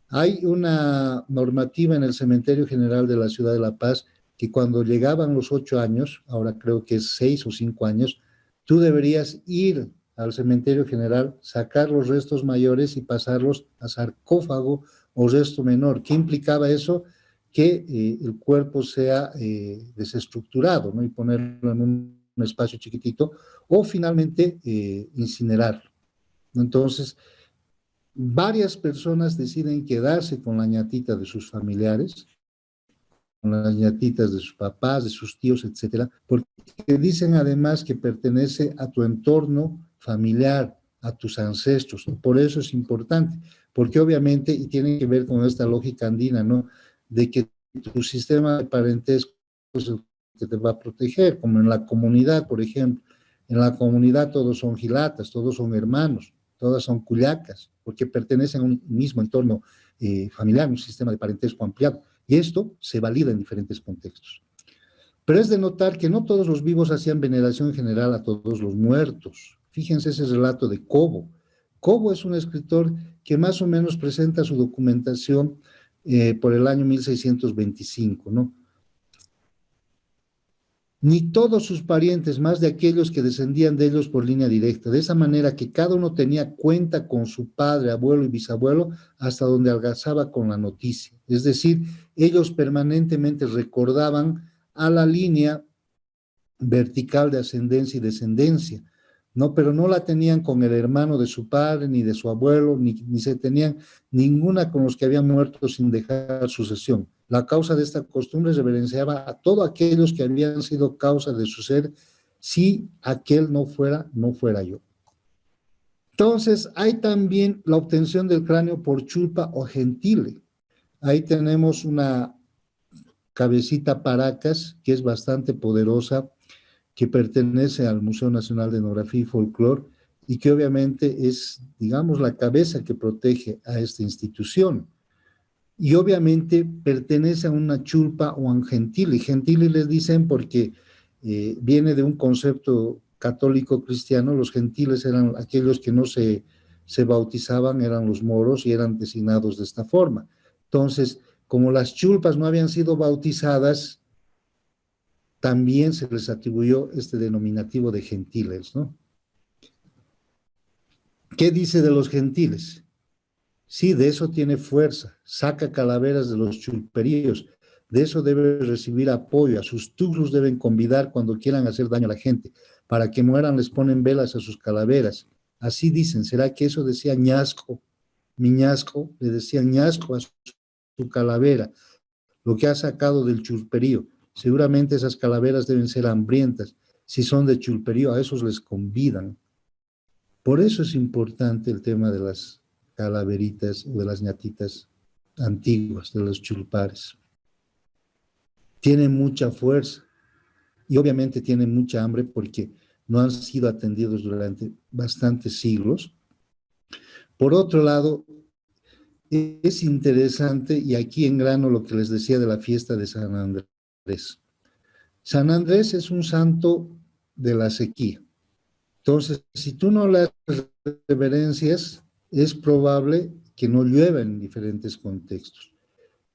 Hay una normativa en el Cementerio General de la Ciudad de La Paz que cuando llegaban los 8 años, ahora creo que es 6 o 5 años, tú deberías ir al Cementerio General, sacar los restos mayores y pasarlos a sarcófago o resto menor. ¿Qué implicaba eso? Que el cuerpo sea desestructurado, ¿no? Y ponerlo en un espacio chiquitito, o finalmente incinerarlo. Entonces, varias personas deciden quedarse con la ñatita de sus familiares, con las ñatitas de sus papás, de sus tíos, etcétera, porque dicen además que pertenece a tu entorno familiar, a tus ancestros. Por eso es importante, porque obviamente, y tiene que ver con esta lógica andina, ¿no? De que tu sistema de parentesco es el que te va a proteger, como en la comunidad, por ejemplo. En la comunidad todos son gilatas, todos son hermanos, todas son cuyacas, porque pertenecen a un mismo entorno familiar, un sistema de parentesco ampliado. Y esto se valida en diferentes contextos. Pero es de notar que no todos los vivos hacían veneración general a todos los muertos. Fíjense ese relato de Cobo. Cobo es un escritor que más o menos presenta su documentación por el año 1625, ¿no? Ni todos sus parientes, más de aquellos que descendían de ellos por línea directa, de esa manera que cada uno tenía cuenta con su padre, abuelo y bisabuelo, hasta donde alcanzaba con la noticia. Es decir, ellos permanentemente recordaban a la línea vertical de ascendencia y descendencia, ¿no? Pero no la tenían con el hermano de su padre, ni de su abuelo, ni se tenían ninguna con los que habían muerto sin dejar sucesión. La causa de esta costumbre reverenciaba a todos aquellos que habían sido causa de su ser, si aquel no fuera yo. Entonces, hay también la obtención del cráneo por chulpa o gentile. Ahí tenemos una cabecita Paracas, que es bastante poderosa, que pertenece al Museo Nacional de Etnografía y Folclore, y que obviamente es, digamos, la cabeza que protege a esta institución. Y obviamente pertenece a una chulpa o a un gentili. Gentili les dicen porque viene de un concepto católico cristiano. Los gentiles eran aquellos que no se bautizaban, eran los moros y eran designados de esta forma. Entonces, como las chulpas no habían sido bautizadas, también se les atribuyó este denominativo de gentiles, ¿no? ¿Qué dice de los gentiles? Sí, de eso tiene fuerza, saca calaveras de los chulperíos, de eso debe recibir apoyo, a sus tuzos deben convidar cuando quieran hacer daño a la gente, para que mueran les ponen velas a sus calaveras. Así dicen, ¿será que eso decía Ñasco? Mi Ñasco, le decía Ñasco a su calavera, lo que ha sacado del chulperío. Seguramente esas calaveras deben ser hambrientas. Si son de chulperío, a esos les convidan. Por eso es importante el tema de las calaveritas o de las ñatitas antiguas, de los chulpares. Tienen mucha fuerza y obviamente tienen mucha hambre porque no han sido atendidos durante bastantes siglos. Por otro lado, es interesante, y aquí en grano lo que les decía de la fiesta de San Andrés. San Andrés es un santo de la sequía. Entonces, si tú no le haces reverencias, es probable que no llueva en diferentes contextos.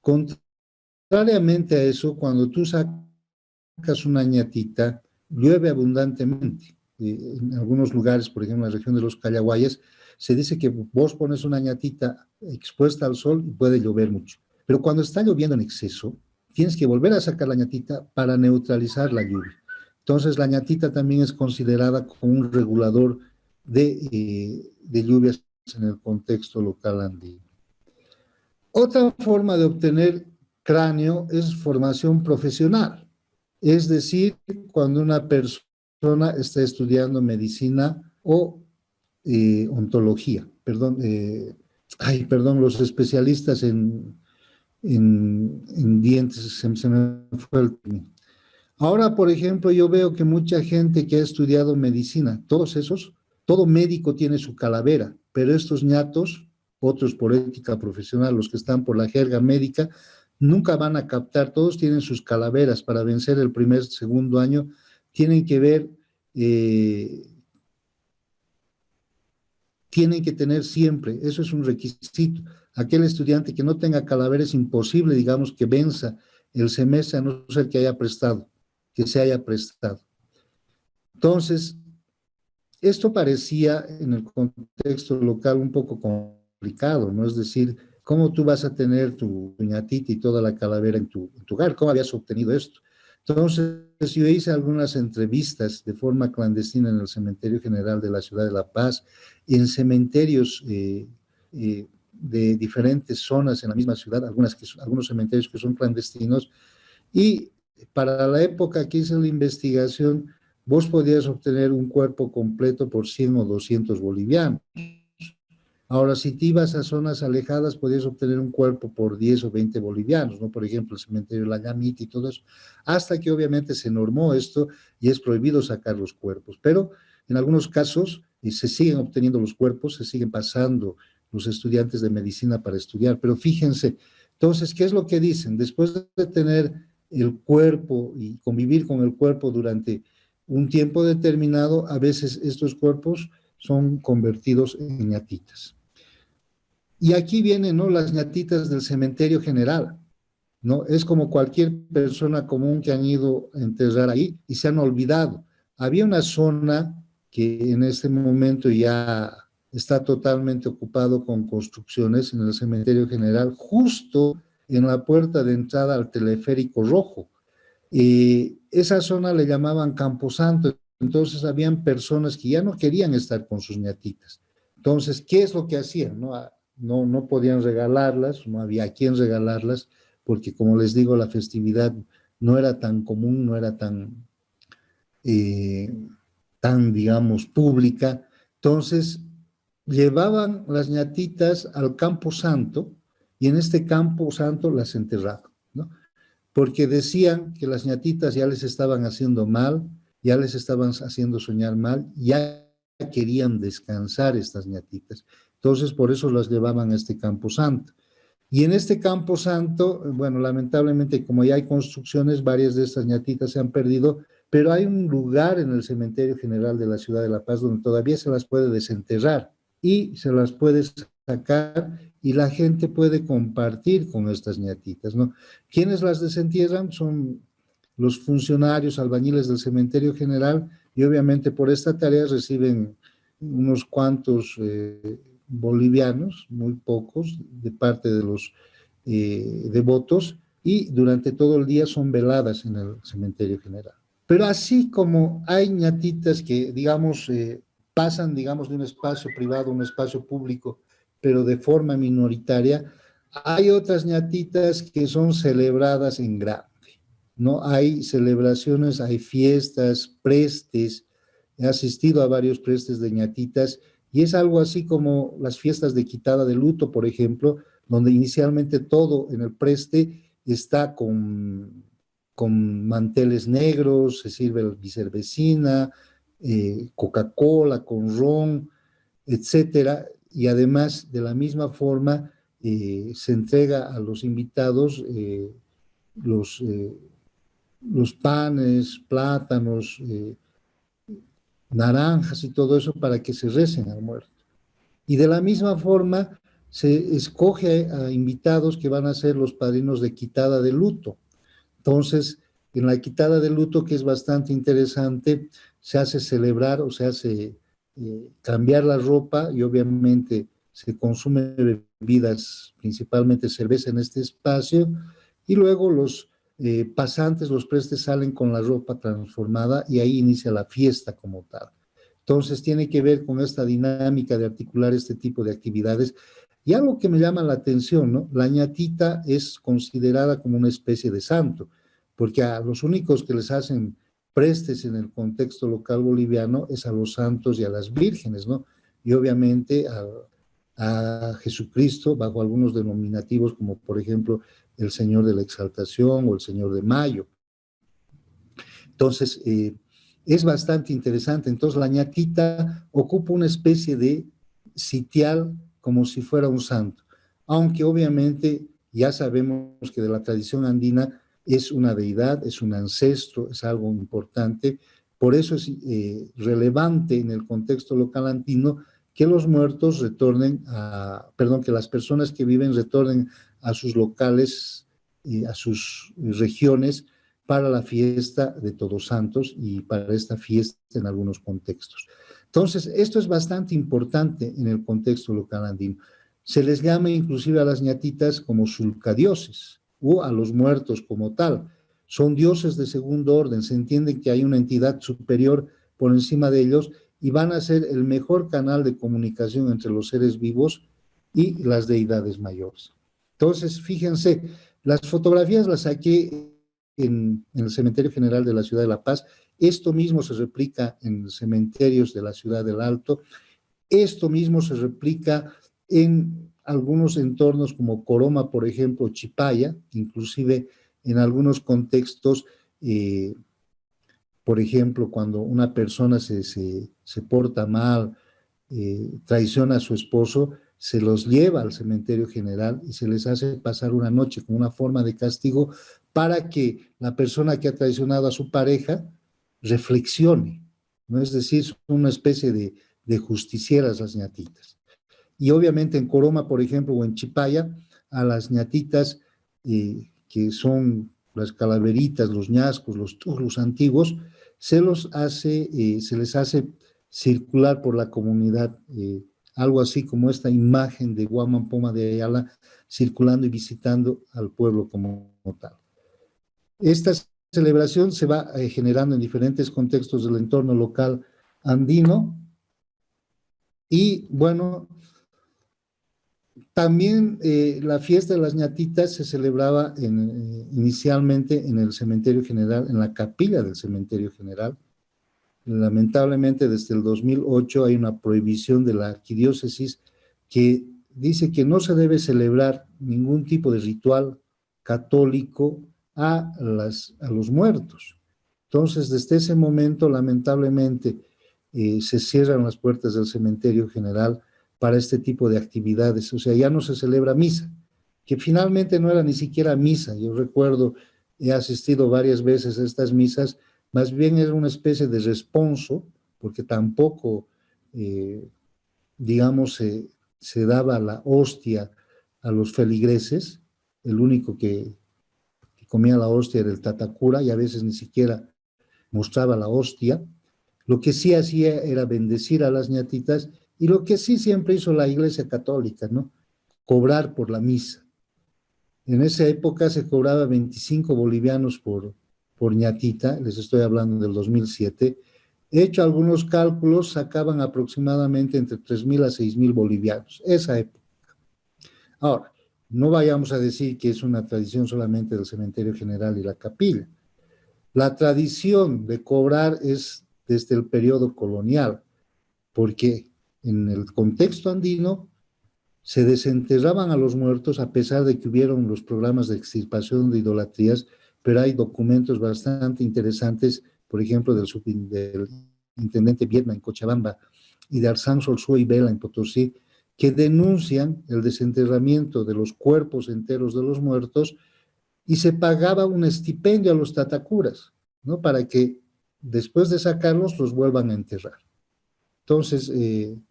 Contrariamente a eso, cuando tú sacas una ñatita, llueve abundantemente. En algunos lugares, por ejemplo, en la región de los Callaguayas, se dice que vos pones una ñatita expuesta al sol y puede llover mucho. Pero cuando está lloviendo en exceso, tienes que volver a sacar la ñatita para neutralizar la lluvia. Entonces, la ñatita también es considerada como un regulador de lluvias en el contexto local andino. Otra forma de obtener cráneo es formación profesional, es decir, cuando una persona está estudiando medicina o ontología, perdón, los especialistas en dientes, se me fue el término. Ahora, por ejemplo, yo veo que mucha gente que ha estudiado medicina, todos esos, todo médico tiene su calavera, pero estos ñatos, otros por ética profesional, los que están por la jerga médica, nunca van a captar, todos tienen sus calaveras para vencer el primer, segundo año, tienen que ver, tienen que tener siempre, eso es un requisito. Aquel estudiante que no tenga calavera es imposible, digamos, que venza el semestre a no ser que se haya prestado. Entonces, esto parecía en el contexto local un poco complicado, ¿no? Es decir, ¿cómo tú vas a tener tu ñatita y toda la calavera en tu hogar? ¿Cómo habías obtenido esto? Entonces, yo hice algunas entrevistas de forma clandestina en el Cementerio General de la Ciudad de La Paz y en cementerios de diferentes zonas en la misma ciudad, algunos cementerios que son clandestinos, y para la época que hice la investigación, vos podías obtener un cuerpo completo por 100 o 200 bolivianos. Ahora, si te ibas a zonas alejadas, podías obtener un cuerpo por 10 o 20 bolivianos, ¿no? Por ejemplo, el cementerio de La Llamita y todo eso, hasta que obviamente se normó esto y es prohibido sacar los cuerpos. Pero en algunos casos se siguen obteniendo los cuerpos, se siguen pasando los estudiantes de medicina para estudiar. Pero fíjense, entonces, ¿qué es lo que dicen? Después de tener el cuerpo y convivir con el cuerpo durante un tiempo determinado, a veces estos cuerpos son convertidos en ñatitas. Y aquí vienen, ¿no?, las ñatitas del cementerio general, ¿no? Es como cualquier persona común que han ido a enterrar ahí y se han olvidado. Había una zona que en este momento ya está totalmente ocupado con construcciones en el cementerio general, justo en la puerta de entrada al teleférico rojo. Y esa zona le llamaban Camposanto, entonces habían personas que ya no querían estar con sus ñatitas. Entonces, ¿qué es lo que hacían? No podían regalarlas, no había a quién regalarlas, porque como les digo, la festividad no era tan común, no era eh, tan, digamos, pública. Entonces, llevaban las ñatitas al Campo Santo y en este Campo Santo las enterraban, ¿no? Porque decían que las ñatitas ya les estaban haciendo mal, ya les estaban haciendo soñar mal, ya querían descansar estas ñatitas. Entonces, por eso las llevaban a este Campo Santo. Y en este Campo Santo, bueno, lamentablemente, como ya hay construcciones, varias de estas ñatitas se han perdido, pero hay un lugar en el Cementerio General de la Ciudad de La Paz donde todavía se las puede desenterrar y se las puede sacar y la gente puede compartir con estas ñatitas, ¿no? Quienes las desentierran son los funcionarios albañiles del Cementerio General y obviamente por esta tarea reciben unos cuantos bolivianos, muy pocos, de parte de los devotos, y durante todo el día son veladas en el Cementerio General. Pero así como hay ñatitas que, digamos, pasan, digamos, de un espacio privado a un espacio público, pero de forma minoritaria, hay otras ñatitas que son celebradas en grande, ¿no? Hay celebraciones, hay fiestas, prestes, he asistido a varios prestes de ñatitas, y es algo así como las fiestas de quitada de luto, por ejemplo, donde inicialmente todo en el preste está con manteles negros, se sirve bicervecina, Coca-Cola con ron, etcétera, y además de la misma forma se entrega a los invitados los, eh, los panes, plátanos, naranjas y todo eso para que se recen al muerto. Y de la misma forma, se escoge a invitados que van a ser los padrinos de quitada de luto. Entonces, en la quitada de luto, que es bastante interesante, se hace celebrar o se hace cambiar la ropa y obviamente se consumen bebidas, principalmente cerveza en este espacio, y luego los pasantes, los prestes salen con la ropa transformada y ahí inicia la fiesta como tal. Entonces tiene que ver con esta dinámica de articular este tipo de actividades. Y algo que me llama la atención, ¿no? La ñatita es considerada como una especie de santo, porque a los únicos que les hacen prestes en el contexto local boliviano es a los santos y a las vírgenes, ¿no? Y obviamente a Jesucristo bajo algunos denominativos como por ejemplo el Señor de la Exaltación o el Señor de Mayo. Entonces, es bastante interesante. Entonces, la ñatita ocupa una especie de sitial como si fuera un santo, aunque obviamente ya sabemos que de la tradición andina es una deidad, es un ancestro, es algo importante. Por eso es relevante en el contexto local andino que los muertos retornen perdón, que las personas que viven retornen a sus locales, a sus regiones, para la fiesta de Todos Santos y para esta fiesta en algunos contextos. Entonces, esto es bastante importante en el contexto local andino. Se les llama inclusive a las ñatitas como sulcadioses o a los muertos como tal. Son dioses de segundo orden, se entiende que hay una entidad superior por encima de ellos y van a ser el mejor canal de comunicación entre los seres vivos y las deidades mayores. Entonces, fíjense, las fotografías las saqué en el Cementerio General de la Ciudad de La Paz. Esto mismo se replica en cementerios de la Ciudad del Alto. Esto mismo se replica en algunos entornos como Coroma, por ejemplo, Chipaya, inclusive en algunos contextos, por ejemplo, cuando una persona se porta mal, traiciona a su esposo, se los lleva al cementerio general y se les hace pasar una noche como una forma de castigo para que la persona que ha traicionado a su pareja reflexione, ¿no? Es decir, son una especie de justicieras las ñatitas. Y obviamente en Coroma, por ejemplo, o en Chipaya, a las ñatitas, que son las calaveritas, los ñascos, los turros antiguos, se les hace circular por la comunidad, algo así como esta imagen de Guamán Poma de Ayala circulando y visitando al pueblo como tal. Esta celebración se va generando en diferentes contextos del entorno local andino y bueno, también la fiesta de las ñatitas se celebraba inicialmente en el cementerio general, en la capilla del cementerio general. Lamentablemente desde el 2008 hay una prohibición de la arquidiócesis que dice que no se debe celebrar ningún tipo de ritual católico a los muertos. Entonces, desde ese momento, lamentablemente, se cierran las puertas del cementerio general para este tipo de actividades. O sea, ya no se celebra misa, que finalmente no era ni siquiera misa. Yo recuerdo, he asistido varias veces a estas misas, más bien era una especie de responso, porque tampoco, digamos, se daba la hostia a los feligreses. El único que comía la hostia era el tatacura y a veces ni siquiera mostraba la hostia. Lo que sí hacía era bendecir a las ñatitas y lo que sí siempre hizo la Iglesia Católica, ¿no? Cobrar por la misa. En esa época se cobraba 25 bolivianos por ñatita, les estoy hablando del 2007. He hecho algunos cálculos, sacaban aproximadamente entre 3.000 a 6.000 bolivianos, esa época. Ahora, no vayamos a decir que es una tradición solamente del cementerio general y la capilla. La tradición de cobrar es desde el periodo colonial, porque en el contexto andino se desenterraban a los muertos a pesar de que hubieron los programas de extirpación de idolatrías, pero hay documentos bastante interesantes, por ejemplo, del intendente Viedma en Cochabamba y de Arzán Solsúa y Vela en Potosí, que denuncian el desenterramiento de los cuerpos enteros de los muertos y se pagaba un estipendio a los tatacuras, ¿no? Para que después de sacarlos los vuelvan a enterrar. Entonces,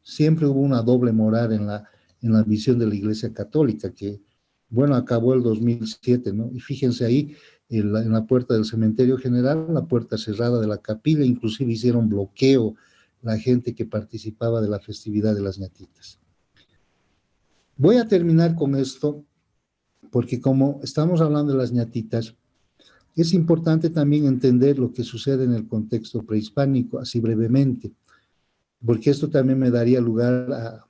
siempre hubo una doble moral en la visión de la Iglesia Católica, que, bueno, acabó el 2007, ¿no? Y fíjense ahí, en la puerta del cementerio general, la puerta cerrada de la capilla, inclusive hicieron bloqueo la gente que participaba de la festividad de las ñatitas. Voy a terminar con esto, porque como estamos hablando de las ñatitas, es importante también entender lo que sucede en el contexto prehispánico, así brevemente, porque esto también me daría lugar a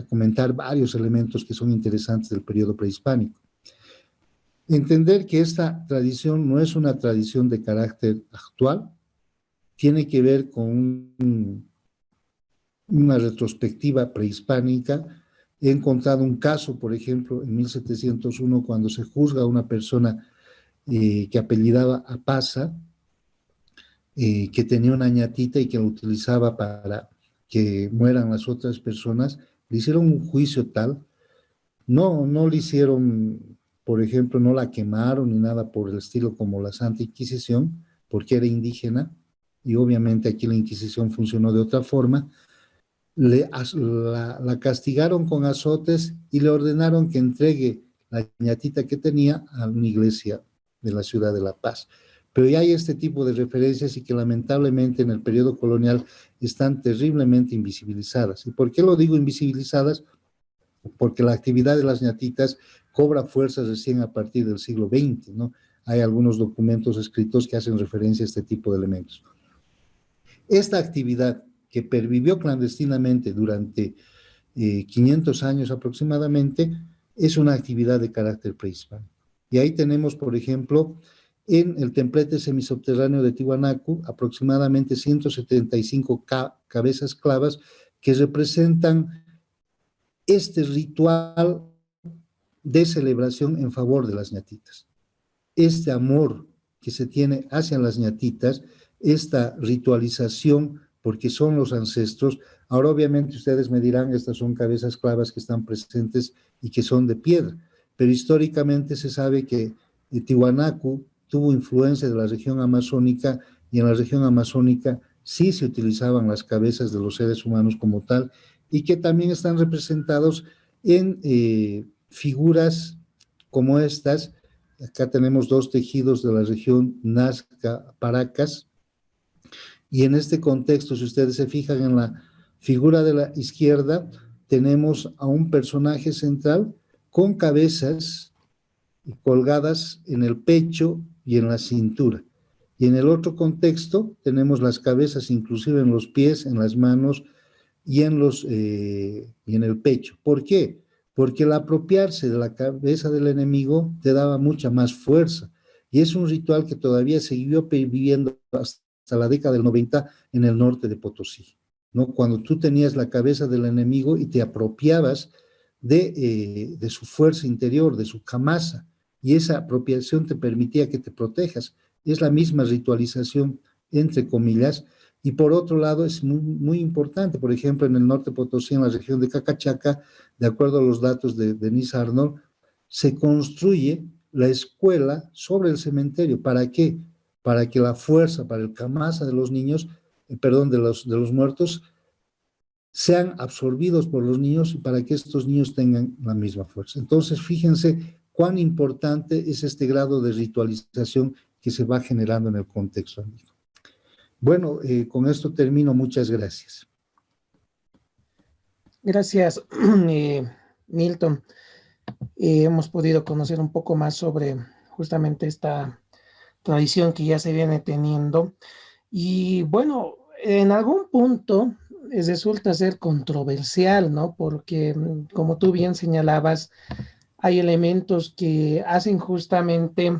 comentar varios elementos que son interesantes del periodo prehispánico. Entender que esta tradición no es una tradición de carácter actual, tiene que ver con una retrospectiva prehispánica. He encontrado un caso, por ejemplo, en 1701, cuando se juzga a una persona que apellidaba Apaza, que tenía una ñatita y que la utilizaba para que mueran las otras personas. Le hicieron un juicio tal, no le hicieron, por ejemplo, no la quemaron ni nada por el estilo como la Santa Inquisición, porque era indígena, y obviamente aquí la Inquisición funcionó de otra forma. La castigaron con azotes y le ordenaron que entregue la ñatita que tenía a una iglesia de la ciudad de La Paz. Pero ya hay este tipo de referencias y que lamentablemente en el periodo colonial están terriblemente invisibilizadas. ¿Y por qué lo digo invisibilizadas? Porque la actividad de las ñatitas cobra fuerza recién a partir del siglo XX, ¿no? Hay algunos documentos escritos que hacen referencia a este tipo de elementos. Esta actividad que pervivió clandestinamente durante 500 años aproximadamente, es una actividad de carácter prehispánico. Y ahí tenemos, por ejemplo, en el templete semisubterráneo de Tiwanaku, aproximadamente 175 cabezas clavas que representan este ritual de celebración en favor de las ñatitas. Este amor que se tiene hacia las ñatitas, esta ritualización, porque son los ancestros. Ahora obviamente ustedes me dirán, estas son cabezas clavas que están presentes y que son de piedra, pero históricamente se sabe que Tiwanaku tuvo influencia de la región amazónica, y en la región amazónica sí se utilizaban las cabezas de los seres humanos como tal, y que también están representados en figuras como estas. Acá tenemos dos tejidos de la región Nazca-Paracas, y en este contexto, si ustedes se fijan en la figura de la izquierda, tenemos a un personaje central con cabezas colgadas en el pecho y en la cintura. Y en el otro contexto tenemos las cabezas inclusive en los pies, en las manos y en el pecho. ¿Por qué? Porque el apropiarse de la cabeza del enemigo te daba mucha más fuerza. Y es un ritual que todavía siguió viviendo hasta la década del 90 en el norte de Potosí, ¿no? Cuando tú tenías la cabeza del enemigo y te apropiabas de su fuerza interior, de su camasa, y esa apropiación te permitía que te protejas. Es la misma ritualización, entre comillas. Y por otro lado es muy, muy importante, por ejemplo, en el norte de Potosí, en la región de Cacachaca, de acuerdo a los datos de Denise Arnold, se construye la escuela sobre el cementerio. ¿Para qué? Para que la fuerza, para el camasa de los niños, de los muertos, sean absorbidos por los niños y para que estos niños tengan la misma fuerza. Entonces, fíjense cuán importante es este grado de ritualización que se va generando en el contexto andino. Bueno, con esto termino. Muchas gracias. Gracias, Milton. Hemos podido conocer un poco más sobre justamente esta tradición que ya se viene teniendo. Y bueno, en algún punto resulta ser controversial, ¿no? Porque, como tú bien señalabas, hay elementos que hacen justamente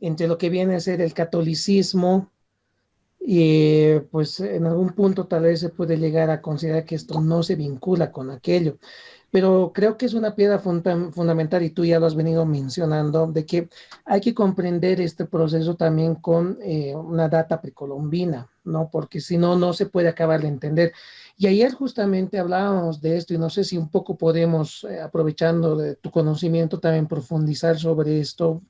entre lo que viene a ser el catolicismo y pues en algún punto tal vez se puede llegar a considerar que esto no se vincula con aquello, pero creo que es una piedra fundamental y tú ya lo has venido mencionando, de que hay que comprender este proceso también con una data precolombina, ¿no? Porque si no, no se puede acabar de entender. Y ayer justamente hablábamos de esto y no sé si un poco podemos, aprovechando de tu conocimiento, también profundizar sobre esto.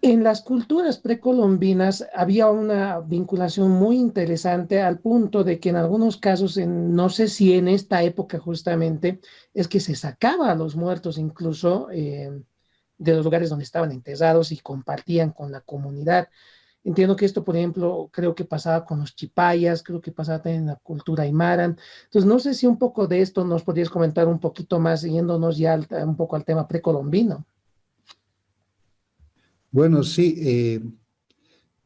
En las culturas precolombinas había una vinculación muy interesante al punto de que en algunos casos, no sé si en esta época justamente, es que se sacaba a los muertos incluso de los lugares donde estaban enterrados y compartían con la comunidad. Entiendo que esto, por ejemplo, creo que pasaba con los chipayas, creo que pasaba también en la cultura aymara. Entonces, no sé si un poco de esto nos podrías comentar un poquito más, yéndonos ya un poco al tema precolombino. Bueno, sí,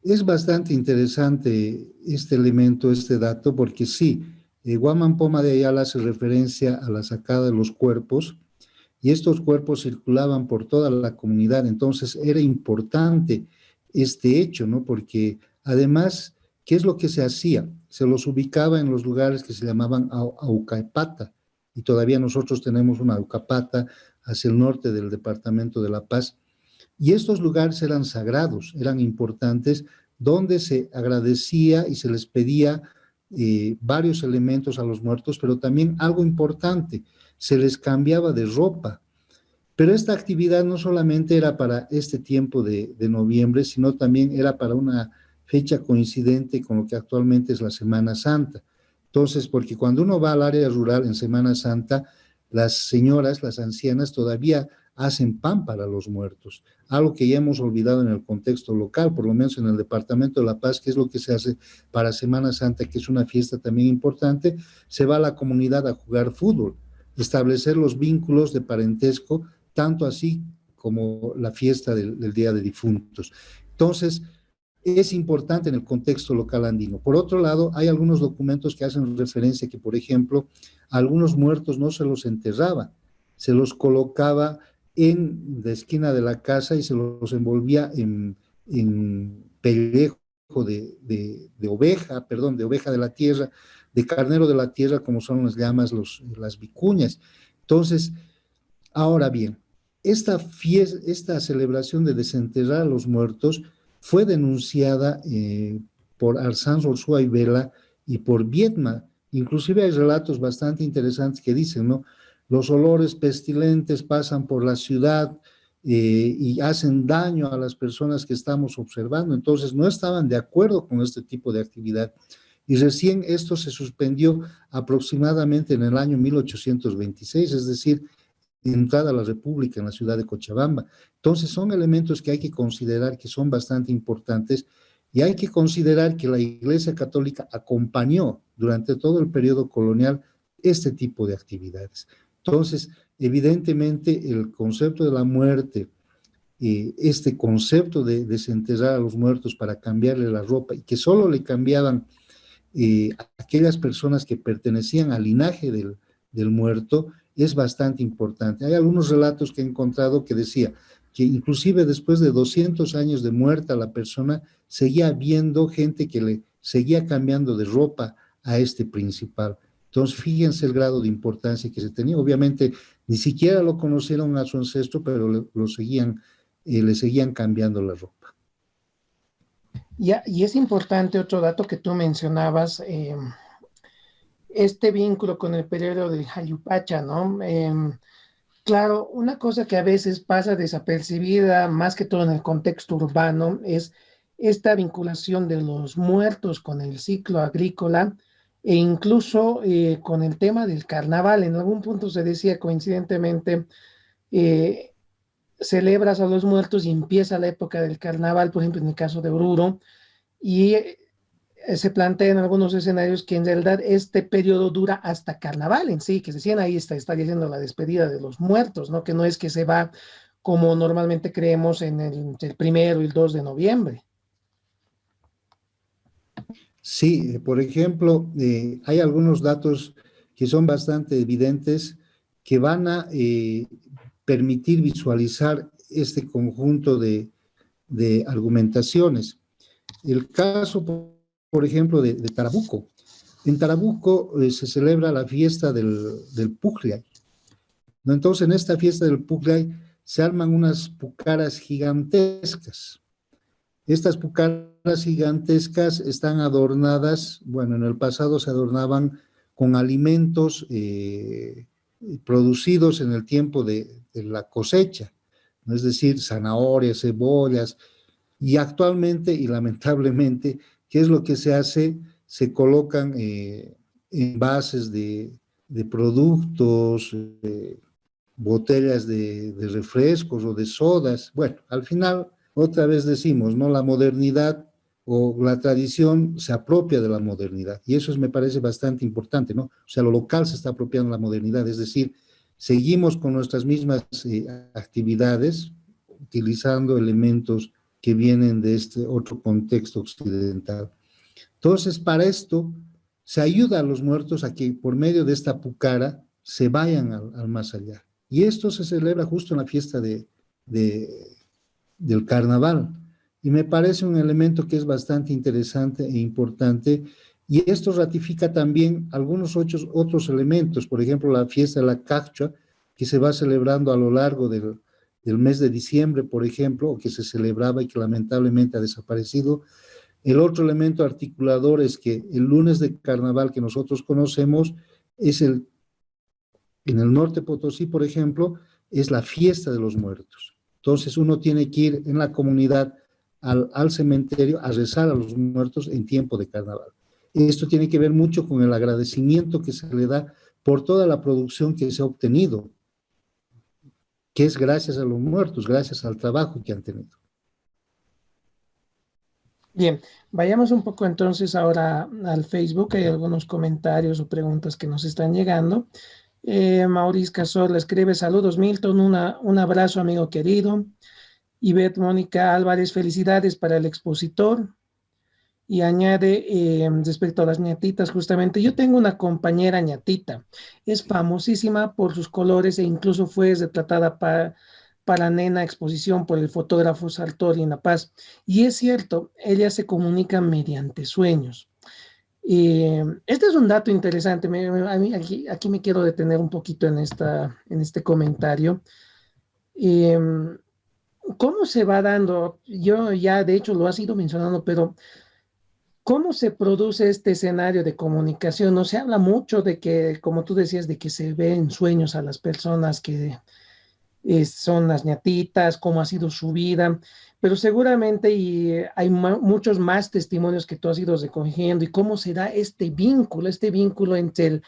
es bastante interesante este elemento, este dato, porque sí, Guaman Poma de Ayala hace referencia a la sacada de los cuerpos y estos cuerpos circulaban por toda la comunidad, entonces era importante este hecho, ¿no? Porque además, ¿qué es lo que se hacía? Se los ubicaba en los lugares que se llamaban Aucapata, y todavía nosotros tenemos una Aucapata hacia el norte del departamento de La Paz, y estos lugares eran sagrados, eran importantes, donde se agradecía y se les pedía varios elementos a los muertos, pero también algo importante, se les cambiaba de ropa. Pero esta actividad no solamente era para este tiempo de noviembre, sino también era para una fecha coincidente con lo que actualmente es la Semana Santa. Entonces, porque cuando uno va al área rural en Semana Santa, las señoras, las ancianas, todavía hacen pan para los muertos, algo que ya hemos olvidado en el contexto local, por lo menos en el departamento de La Paz, que es lo que se hace para Semana Santa, que es una fiesta también importante, se va a la comunidad a jugar fútbol, establecer los vínculos de parentesco, tanto así como la fiesta del Día de Difuntos. Entonces, es importante en el contexto local andino. Por otro lado, hay algunos documentos que hacen referencia que, por ejemplo, a algunos muertos no se los enterraba, se los colocaba en la esquina de la casa y se los envolvía en pellejo de oveja, perdón, de oveja de la tierra, de carnero de la tierra, como son las llamas, las vicuñas. Entonces, ahora bien, esta celebración de desenterrar a los muertos fue denunciada por Arzán Solsúa y Vela y por Viedma. Inclusive hay relatos bastante interesantes que dicen, ¿no? Los olores pestilentes pasan por la ciudad y hacen daño a las personas que estamos observando. Entonces no estaban de acuerdo con este tipo de actividad. Y recién esto se suspendió aproximadamente en el año 1826, es decir, entrada a la República en la ciudad de Cochabamba. Entonces son elementos que hay que considerar que son bastante importantes y hay que considerar que la Iglesia Católica acompañó durante todo el periodo colonial este tipo de actividades. Entonces, evidentemente el concepto de la muerte, este concepto de desenterrar a los muertos para cambiarle la ropa y que solo le cambiaban aquellas personas que pertenecían al linaje del muerto, es bastante importante. Hay algunos relatos que he encontrado que decía que inclusive después de 200 años de muerta la persona, seguía viendo gente que le seguía cambiando de ropa a este principal. Entonces, fíjense el grado de importancia que se tenía. Obviamente, ni siquiera lo conocieron a su ancestro, pero le seguían cambiando la ropa. Y es importante otro dato que tú mencionabas, este vínculo con el periodo de Jayupacha, ¿no? Claro, una cosa que a veces pasa desapercibida, más que todo en el contexto urbano, es esta vinculación de los muertos con el ciclo agrícola e incluso con el tema del carnaval. En algún punto se decía coincidentemente, eh, celebras a los muertos y empieza la época del carnaval, por ejemplo, en el caso de Oruro, y se plantea en algunos escenarios que en realidad este periodo dura hasta carnaval en sí, que recién ahí está diciendo la despedida de los muertos, ¿no? Que no es que se va como normalmente creemos en el 1 y el 2 de noviembre. Sí, por ejemplo, hay algunos datos que son bastante evidentes que van a permitir visualizar este conjunto de argumentaciones. El caso, por ejemplo, de Tarabuco. En Tarabuco se celebra la fiesta del Pujllay, ¿no? Entonces, en esta fiesta del Pujllay se arman unas pucaras gigantescas. Estas pucaras gigantescas están adornadas, bueno, en el pasado se adornaban con alimentos producidos en el tiempo de la cosecha, ¿no? Es decir, zanahorias, cebollas, Y actualmente y lamentablemente, ¿qué es lo que se hace? Se colocan envases de productos, botellas de refrescos o de sodas. Bueno, al final, otra vez decimos, ¿no? La modernidad o la tradición se apropia de la modernidad. Y eso me parece bastante importante, ¿no? O sea, lo local se está apropiando de la modernidad, es decir, seguimos con nuestras mismas actividades, utilizando elementos que vienen de este otro contexto occidental. Entonces, para esto, se ayuda a los muertos a que por medio de esta pucara se vayan al más allá. Y esto se celebra justo en la fiesta de, del carnaval. Y me parece un elemento que es bastante interesante e importante. Y esto ratifica también algunos otros elementos, por ejemplo, la fiesta de la Cachua, que se va celebrando a lo largo del mes de diciembre, por ejemplo, o que se celebraba y que lamentablemente ha desaparecido. El otro elemento articulador es que el lunes de carnaval que nosotros conocemos es en el norte Potosí, por ejemplo, es la fiesta de los muertos. Entonces uno tiene que ir en la comunidad al cementerio a rezar a los muertos en tiempo de carnaval. Esto tiene que ver mucho con el agradecimiento que se le da por toda la producción que se ha obtenido, que es gracias a los muertos, gracias al trabajo que han tenido. Bien, vayamos un poco entonces ahora al Facebook. Hay algunos comentarios o preguntas que nos están llegando. Maurice Casor le escribe: saludos Milton, un abrazo amigo querido. Ivette Mónica Álvarez, felicidades para el expositor. Y añade respecto a las ñatitas, justamente, yo tengo una compañera ñatita, es famosísima por sus colores e incluso fue retratada para Nena Exposición por el fotógrafo Sartori en La Paz. Y es cierto, ella se comunica mediante sueños. Este es un dato interesante. A mí aquí me quiero detener un poquito en este comentario. Eh, ¿Cómo se va dando? Yo ya de hecho lo has ido mencionando, pero ¿cómo se produce este escenario de comunicación? No se habla mucho de que, como tú decías, de que se ve en sueños a las personas que son las ñatitas, cómo ha sido su vida, pero seguramente hay muchos más testimonios que tú has ido recogiendo y cómo se da este vínculo entre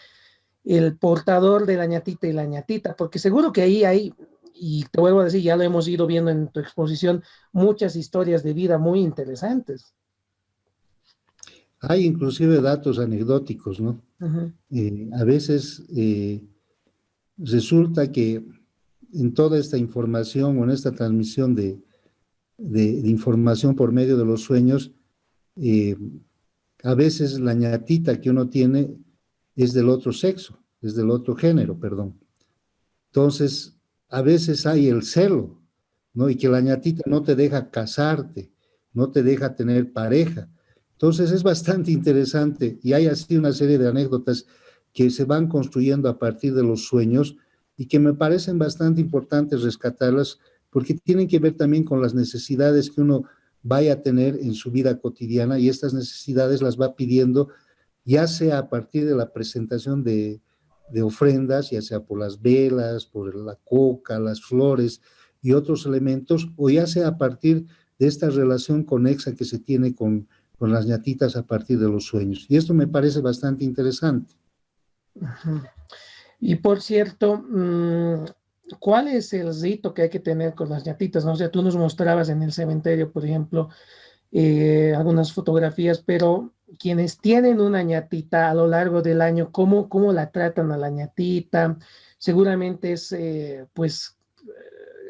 el portador de la ñatita y la ñatita, porque seguro que ahí hay, y te vuelvo a decir, ya lo hemos ido viendo en tu exposición, muchas historias de vida muy interesantes. Hay inclusive datos anecdóticos, ¿no? Uh-huh. A veces resulta que en toda esta información o en esta transmisión de información por medio de los sueños, eh, a veces la ñatita que uno tiene es del otro sexo, es del otro género, perdón. Entonces, a veces hay el celo, ¿no? Y que la ñatita no te deja casarte, no te deja tener pareja. Entonces, es bastante interesante y hay así una serie de anécdotas que se van construyendo a partir de los sueños y que me parecen bastante importantes rescatarlas porque tienen que ver también con las necesidades que uno vaya a tener en su vida cotidiana y estas necesidades las va pidiendo ya sea a partir de la presentación de ofrendas, ya sea por las velas, por la coca, las flores y otros elementos, o ya sea a partir de esta relación conexa que se tiene con las ñatitas a partir de los sueños. Y esto me parece bastante interesante. Uh-huh. Y por cierto, ¿cuál es el rito que hay que tener con las ñatitas? ¿No? O sea, tú nos mostrabas en el cementerio, por ejemplo, algunas fotografías, pero quienes tienen una ñatita a lo largo del año, ¿cómo la tratan a la ñatita? Seguramente es, pues,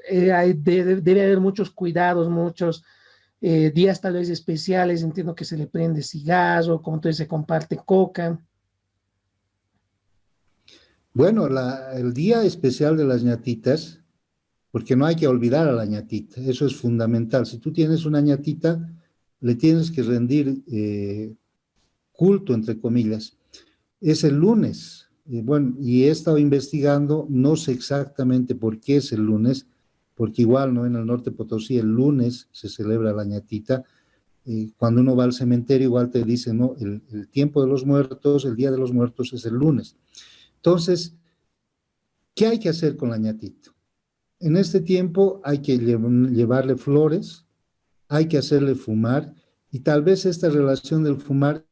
debe haber muchos cuidados, muchos días tal vez especiales. Entiendo que se le prende cigarro, como tú dices, se comparte coca. Bueno, el día especial de las ñatitas, porque no hay que olvidar a la ñatita, eso es fundamental. Si tú tienes una ñatita, le tienes que rendir culto, entre comillas. Es el lunes. Bueno, y he estado investigando, no sé exactamente por qué es el lunes, porque igual, ¿no? En el norte de Potosí el lunes se celebra la ñatita. Cuando uno va al cementerio, igual te dicen, ¿no? El tiempo de los muertos, el día de los muertos es el lunes. Entonces, ¿qué hay que hacer con la ñatita? En este tiempo hay que llevarle flores, hay que hacerle fumar, y tal vez esta relación del fumar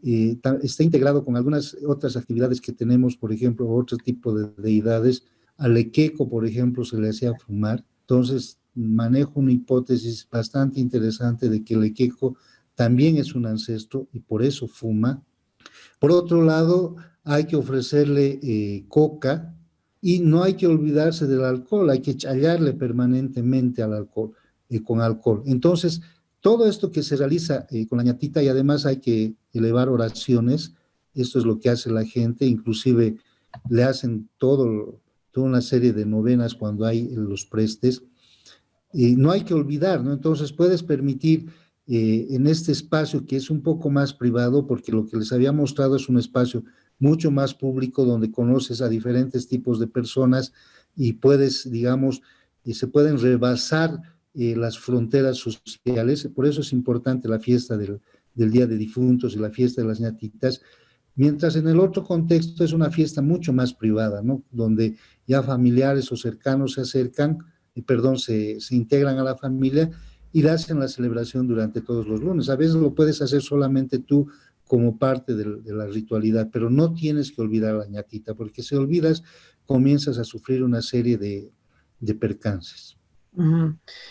está integrado con algunas otras actividades que tenemos, por ejemplo, otro tipo de deidades. Al Equeco, por ejemplo, se le hacía fumar. Entonces, manejo una hipótesis bastante interesante de que el Equeco también es un ancestro y por eso fuma. Por otro lado, hay que ofrecerle coca y no hay que olvidarse del alcohol, hay que challarle permanentemente al alcohol, con alcohol. Entonces, todo esto que se realiza con la ñatita, y además hay que elevar oraciones, esto es lo que hace la gente, inclusive le hacen toda una serie de novenas cuando hay los prestes, y no hay que olvidar, ¿no? Entonces puedes permitir en este espacio que es un poco más privado, porque lo que les había mostrado es un espacio mucho más público donde conoces a diferentes tipos de personas y puedes, digamos, se pueden rebasar las fronteras sociales. Por eso es importante la fiesta del Día de Difuntos y la fiesta de las ñatitas, mientras en el otro contexto es una fiesta mucho más privada, ¿no? Donde ya familiares o cercanos se acercan, perdón, se integran a la familia y le hacen la celebración durante todos los lunes. A veces lo puedes hacer solamente tú como parte de la ritualidad, pero no tienes que olvidar a la ñatita, porque si olvidas, comienzas a sufrir una serie de percances.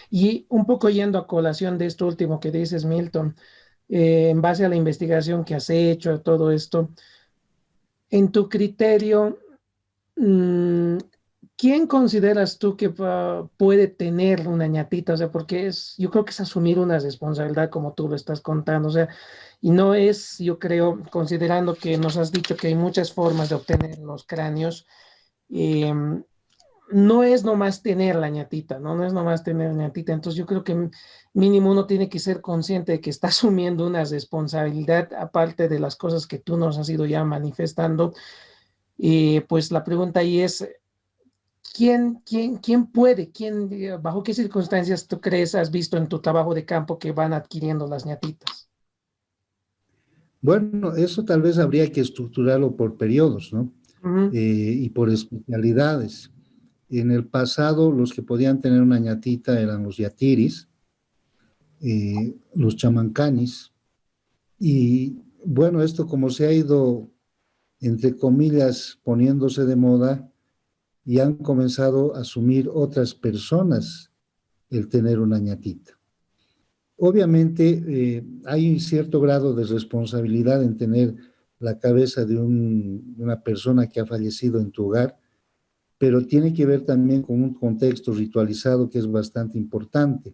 Y un poco yendo a colación de esto último que dices, Milton, en base a la investigación que has hecho, todo esto, en tu criterio, mm, ¿quién consideras tú que puede tener una ñatita? O sea, porque yo creo que es asumir una responsabilidad como tú lo estás contando, o sea, y no es, yo creo, considerando que nos has dicho que hay muchas formas de obtener los cráneos, em, no es nomás tener la ñatita, ¿no? No es nomás tener la ñatita. Entonces yo creo que mínimo uno tiene que ser consciente de que está asumiendo una responsabilidad aparte de las cosas que tú nos has ido ya manifestando. Y pues la pregunta ahí es, ¿quién puede, bajo qué circunstancias tú crees, has visto en tu trabajo de campo que van adquiriendo las ñatitas? Bueno, eso tal vez habría que estructurarlo por periodos, ¿no? Ujú. Y por especialidades. En el pasado, los que podían tener una ñatita eran los yatiris, los chamancanis, y bueno, esto como se ha ido, entre comillas, poniéndose de moda, y han comenzado a asumir otras personas el tener una ñatita. Obviamente, hay un cierto grado de responsabilidad en tener la cabeza de una persona que ha fallecido en tu hogar, pero tiene que ver también con un contexto ritualizado que es bastante importante.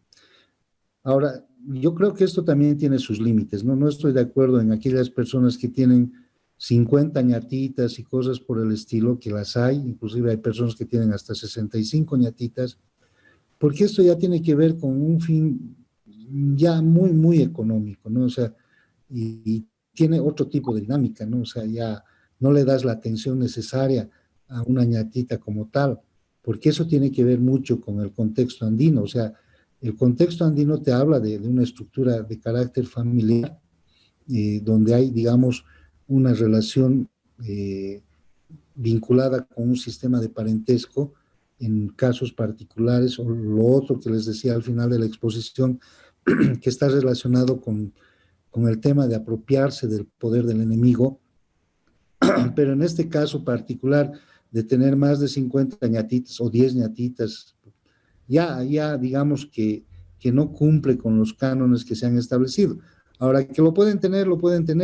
Ahora, yo creo que esto también tiene sus límites, ¿no? No estoy de acuerdo en aquellas personas que tienen 50 ñatitas y cosas por el estilo, que las hay, inclusive hay personas que tienen hasta 65 ñatitas, porque esto ya tiene que ver con un fin ya muy, muy económico, ¿no? O sea, y tiene otro tipo de dinámica, ¿no? O sea, ya no le das la atención necesaria a una ñatita como tal, porque eso tiene que ver mucho con el contexto andino, o sea, el contexto andino te habla de una estructura de carácter familiar, donde hay, digamos, una relación vinculada con un sistema de parentesco en casos particulares, o lo otro que les decía al final de la exposición, que está relacionado con el tema de apropiarse del poder del enemigo, pero en este caso particular de tener más de 50 ñatitas o 10 ñatitas, ya digamos que no cumple con los cánones que se han establecido. Ahora, que lo pueden tener,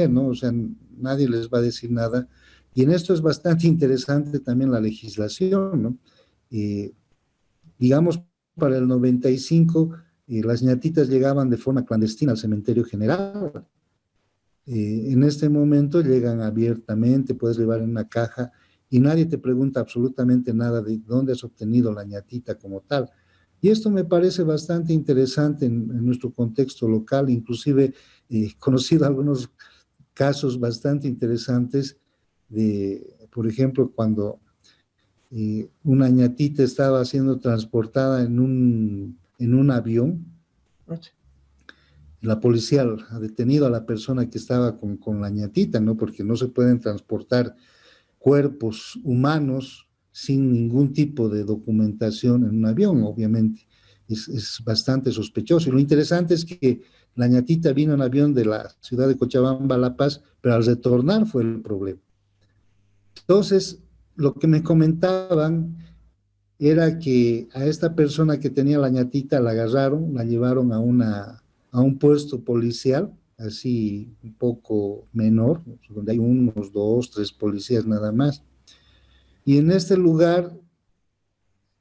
¿no? O sea, nadie les va a decir nada. Y en esto es bastante interesante también la legislación, ¿no? Eh, digamos, para el 95, las ñatitas llegaban de forma clandestina al cementerio general. En este momento llegan abiertamente, puedes llevar en una caja y nadie te pregunta absolutamente nada de dónde has obtenido la ñatita como tal. Y esto me parece bastante interesante en nuestro contexto local, inclusive he conocido algunos casos bastante interesantes de, por ejemplo, cuando una ñatita estaba siendo transportada en un avión, la policía ha detenido a la persona que estaba con la ñatita, ¿no? Porque no se pueden transportar cuerpos humanos sin ningún tipo de documentación en un avión, obviamente. es bastante sospechoso. Y lo interesante es que la ñatita vino en avión de la ciudad de Cochabamba a La Paz, pero al retornar fue el problema. Entonces, lo que me comentaban era que a esta persona que tenía la ñatita la agarraron, la llevaron a un puesto policial, así un poco menor, donde hay unos 2, 3 policías nada más. Y en este lugar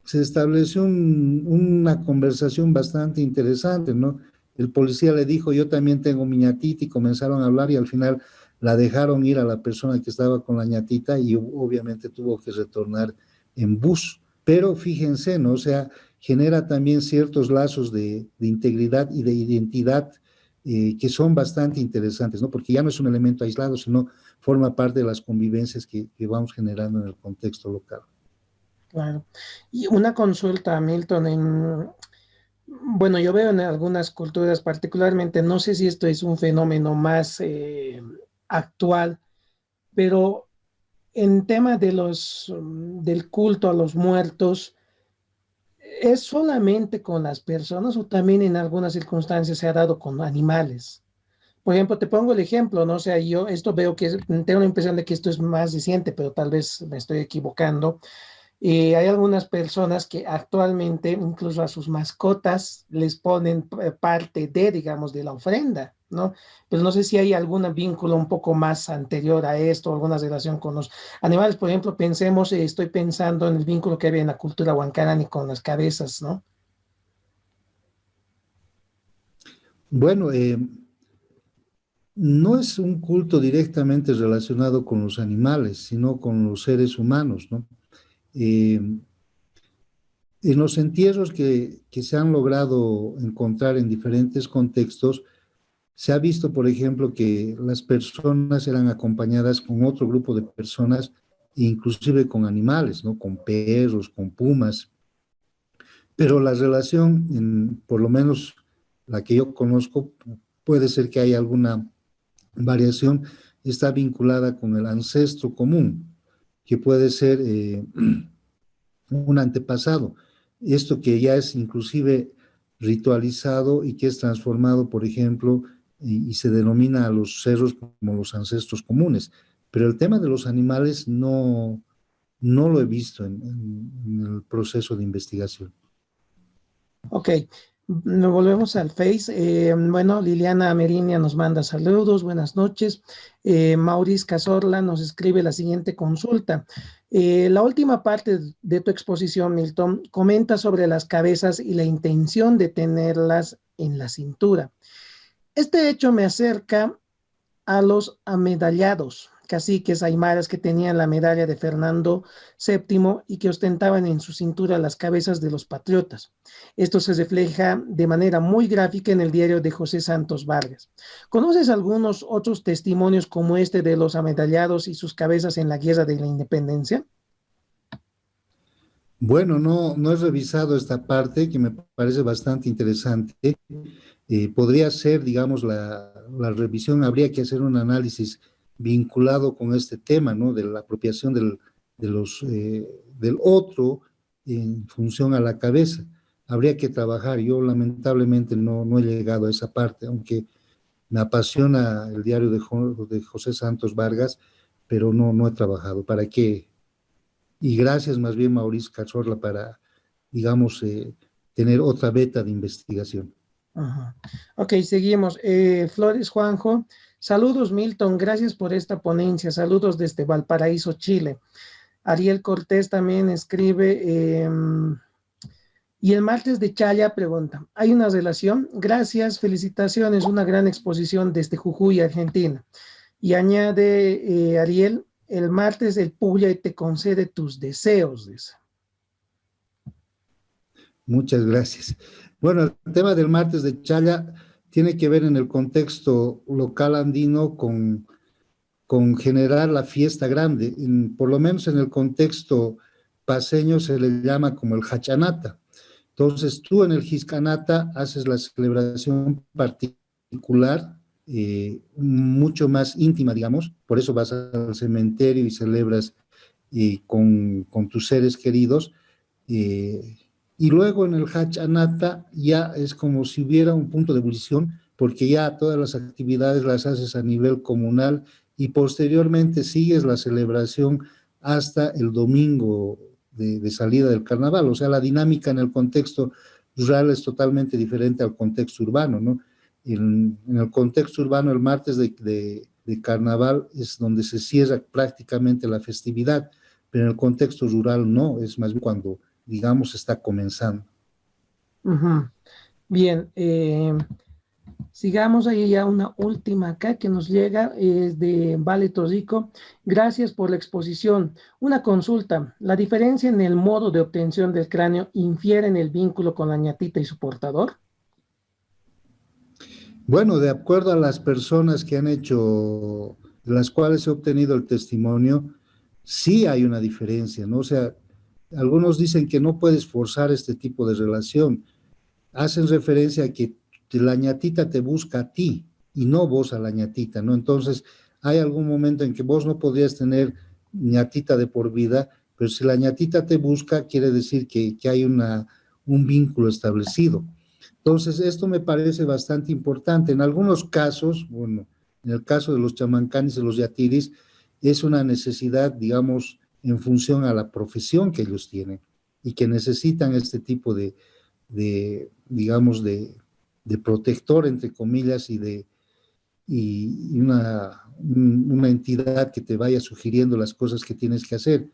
se estableció una conversación bastante interesante, ¿no? El policía le dijo, yo también tengo mi ñatita, y comenzaron a hablar, y al final la dejaron ir a la persona que estaba con la ñatita, y obviamente tuvo que retornar en bus. Pero fíjense, ¿no? O sea, genera también ciertos lazos de integridad y de identidad que son bastante interesantes, ¿no? Porque ya no es un elemento aislado, sino forma parte de las convivencias que vamos generando en el contexto local. Claro. Y una consulta, Milton, bueno, yo veo en algunas culturas particularmente, no sé si esto es un fenómeno más actual, pero en tema de del culto a los muertos, ¿es solamente con las personas o también en algunas circunstancias se ha dado con animales? Por ejemplo, te pongo el ejemplo, ¿no? O sea, yo esto veo que tengo la impresión de que esto es más reciente, pero tal vez me estoy equivocando. Hay algunas personas que actualmente incluso a sus mascotas les ponen parte de, digamos, de la ofrenda, ¿no? Pero no sé si hay algún vínculo un poco más anterior a esto, alguna relación con los animales. Por ejemplo, pensemos, estoy pensando en el vínculo que había en la cultura huancarani con las cabezas, ¿no? Bueno, no es un culto directamente relacionado con los animales, sino con los seres humanos, ¿no? Eh, en los entierros que se han logrado encontrar en diferentes contextos, se ha visto, por ejemplo, que las personas eran acompañadas con otro grupo de personas, inclusive con animales, ¿no? Con perros, con pumas, pero la relación, por lo menos la que yo conozco, puede ser que haya alguna variación, está vinculada con el ancestro común, que puede ser un antepasado. Esto que ya es inclusive ritualizado y que es transformado, por ejemplo, y se denomina a los cerros como los ancestros comunes. Pero el tema de los animales no lo he visto en el proceso de investigación. Ok, nos volvemos al Face. Bueno, Liliana Merinia nos manda saludos, buenas noches. Maurice Cazorla nos escribe la siguiente consulta. La última parte de tu exposición, Milton, comenta sobre las cabezas y la intención de tenerlas en la cintura. Este hecho me acerca a los amedallados, caciques aymaras que tenían la medalla de Fernando VII y que ostentaban en su cintura las cabezas de los patriotas. Esto se refleja de manera muy gráfica en el diario de José Santos Vargas. ¿Conoces algunos otros testimonios como este de los amedallados y sus cabezas en la Guerra de la Independencia? Bueno, no he revisado esta parte que me parece bastante interesante. Podría ser, digamos, la revisión, habría que hacer un análisis vinculado con este tema, ¿no? De la apropiación del otro en función a la cabeza. Habría que trabajar. Yo lamentablemente no he llegado a esa parte, aunque me apasiona el diario de José Santos Vargas, pero no he trabajado. ¿Para qué? Y gracias más bien, Mauricio Cazorla, para, digamos, tener otra beta de investigación. Ajá. Ok, seguimos. Flores Juanjo, saludos Milton, gracias por esta ponencia, saludos desde Valparaíso, Chile. Ariel Cortés también escribe, y el martes de Chaya pregunta, ¿hay una relación? Gracias, felicitaciones, una gran exposición desde Jujuy, Argentina. Y añade Ariel, el martes el Puya te concede tus deseos, dice. Muchas gracias. Bueno, el tema del martes de Chaya tiene que ver en el contexto local andino con generar la fiesta grande. Por lo menos en el contexto paseño se le llama como el Hachanata. Entonces tú en el Jiscanata haces la celebración particular, mucho más íntima, digamos, por eso vas al cementerio y celebras con tus seres queridos, eh, Y luego en el Hach Anata ya es como si hubiera un punto de ebullición, porque ya todas las actividades las haces a nivel comunal y posteriormente sigues la celebración hasta el domingo de salida del carnaval. O sea, la dinámica en el contexto rural es totalmente diferente al contexto urbano, ¿no? En el contexto urbano, el martes de carnaval es donde se cierra prácticamente la festividad, pero en el contexto rural no, es más bien cuando, digamos, está comenzando. Ujú. Bien, sigamos ahí ya una última acá que nos llega, es de Vale Tosico. Gracias por la exposición. Una consulta. ¿La diferencia en el modo de obtención del cráneo infiere en el vínculo con la ñatita y su portador? Bueno, de acuerdo a las personas que han hecho, de las cuales he obtenido el testimonio, sí hay una diferencia, ¿no? O sea, algunos dicen que no puedes forzar este tipo de relación. Hacen referencia a que la ñatita te busca a ti y no vos a la ñatita, ¿no? Entonces, hay algún momento en que vos no podrías tener ñatita de por vida, pero si la ñatita te busca, quiere decir que hay un vínculo establecido. Entonces, esto me parece bastante importante. En algunos casos, bueno, en el caso de los chamancanes y los yatiris, es una necesidad, digamos, en función a la profesión que ellos tienen y que necesitan este tipo digamos, de protector, entre comillas, y una entidad que te vaya sugiriendo las cosas que tienes que hacer.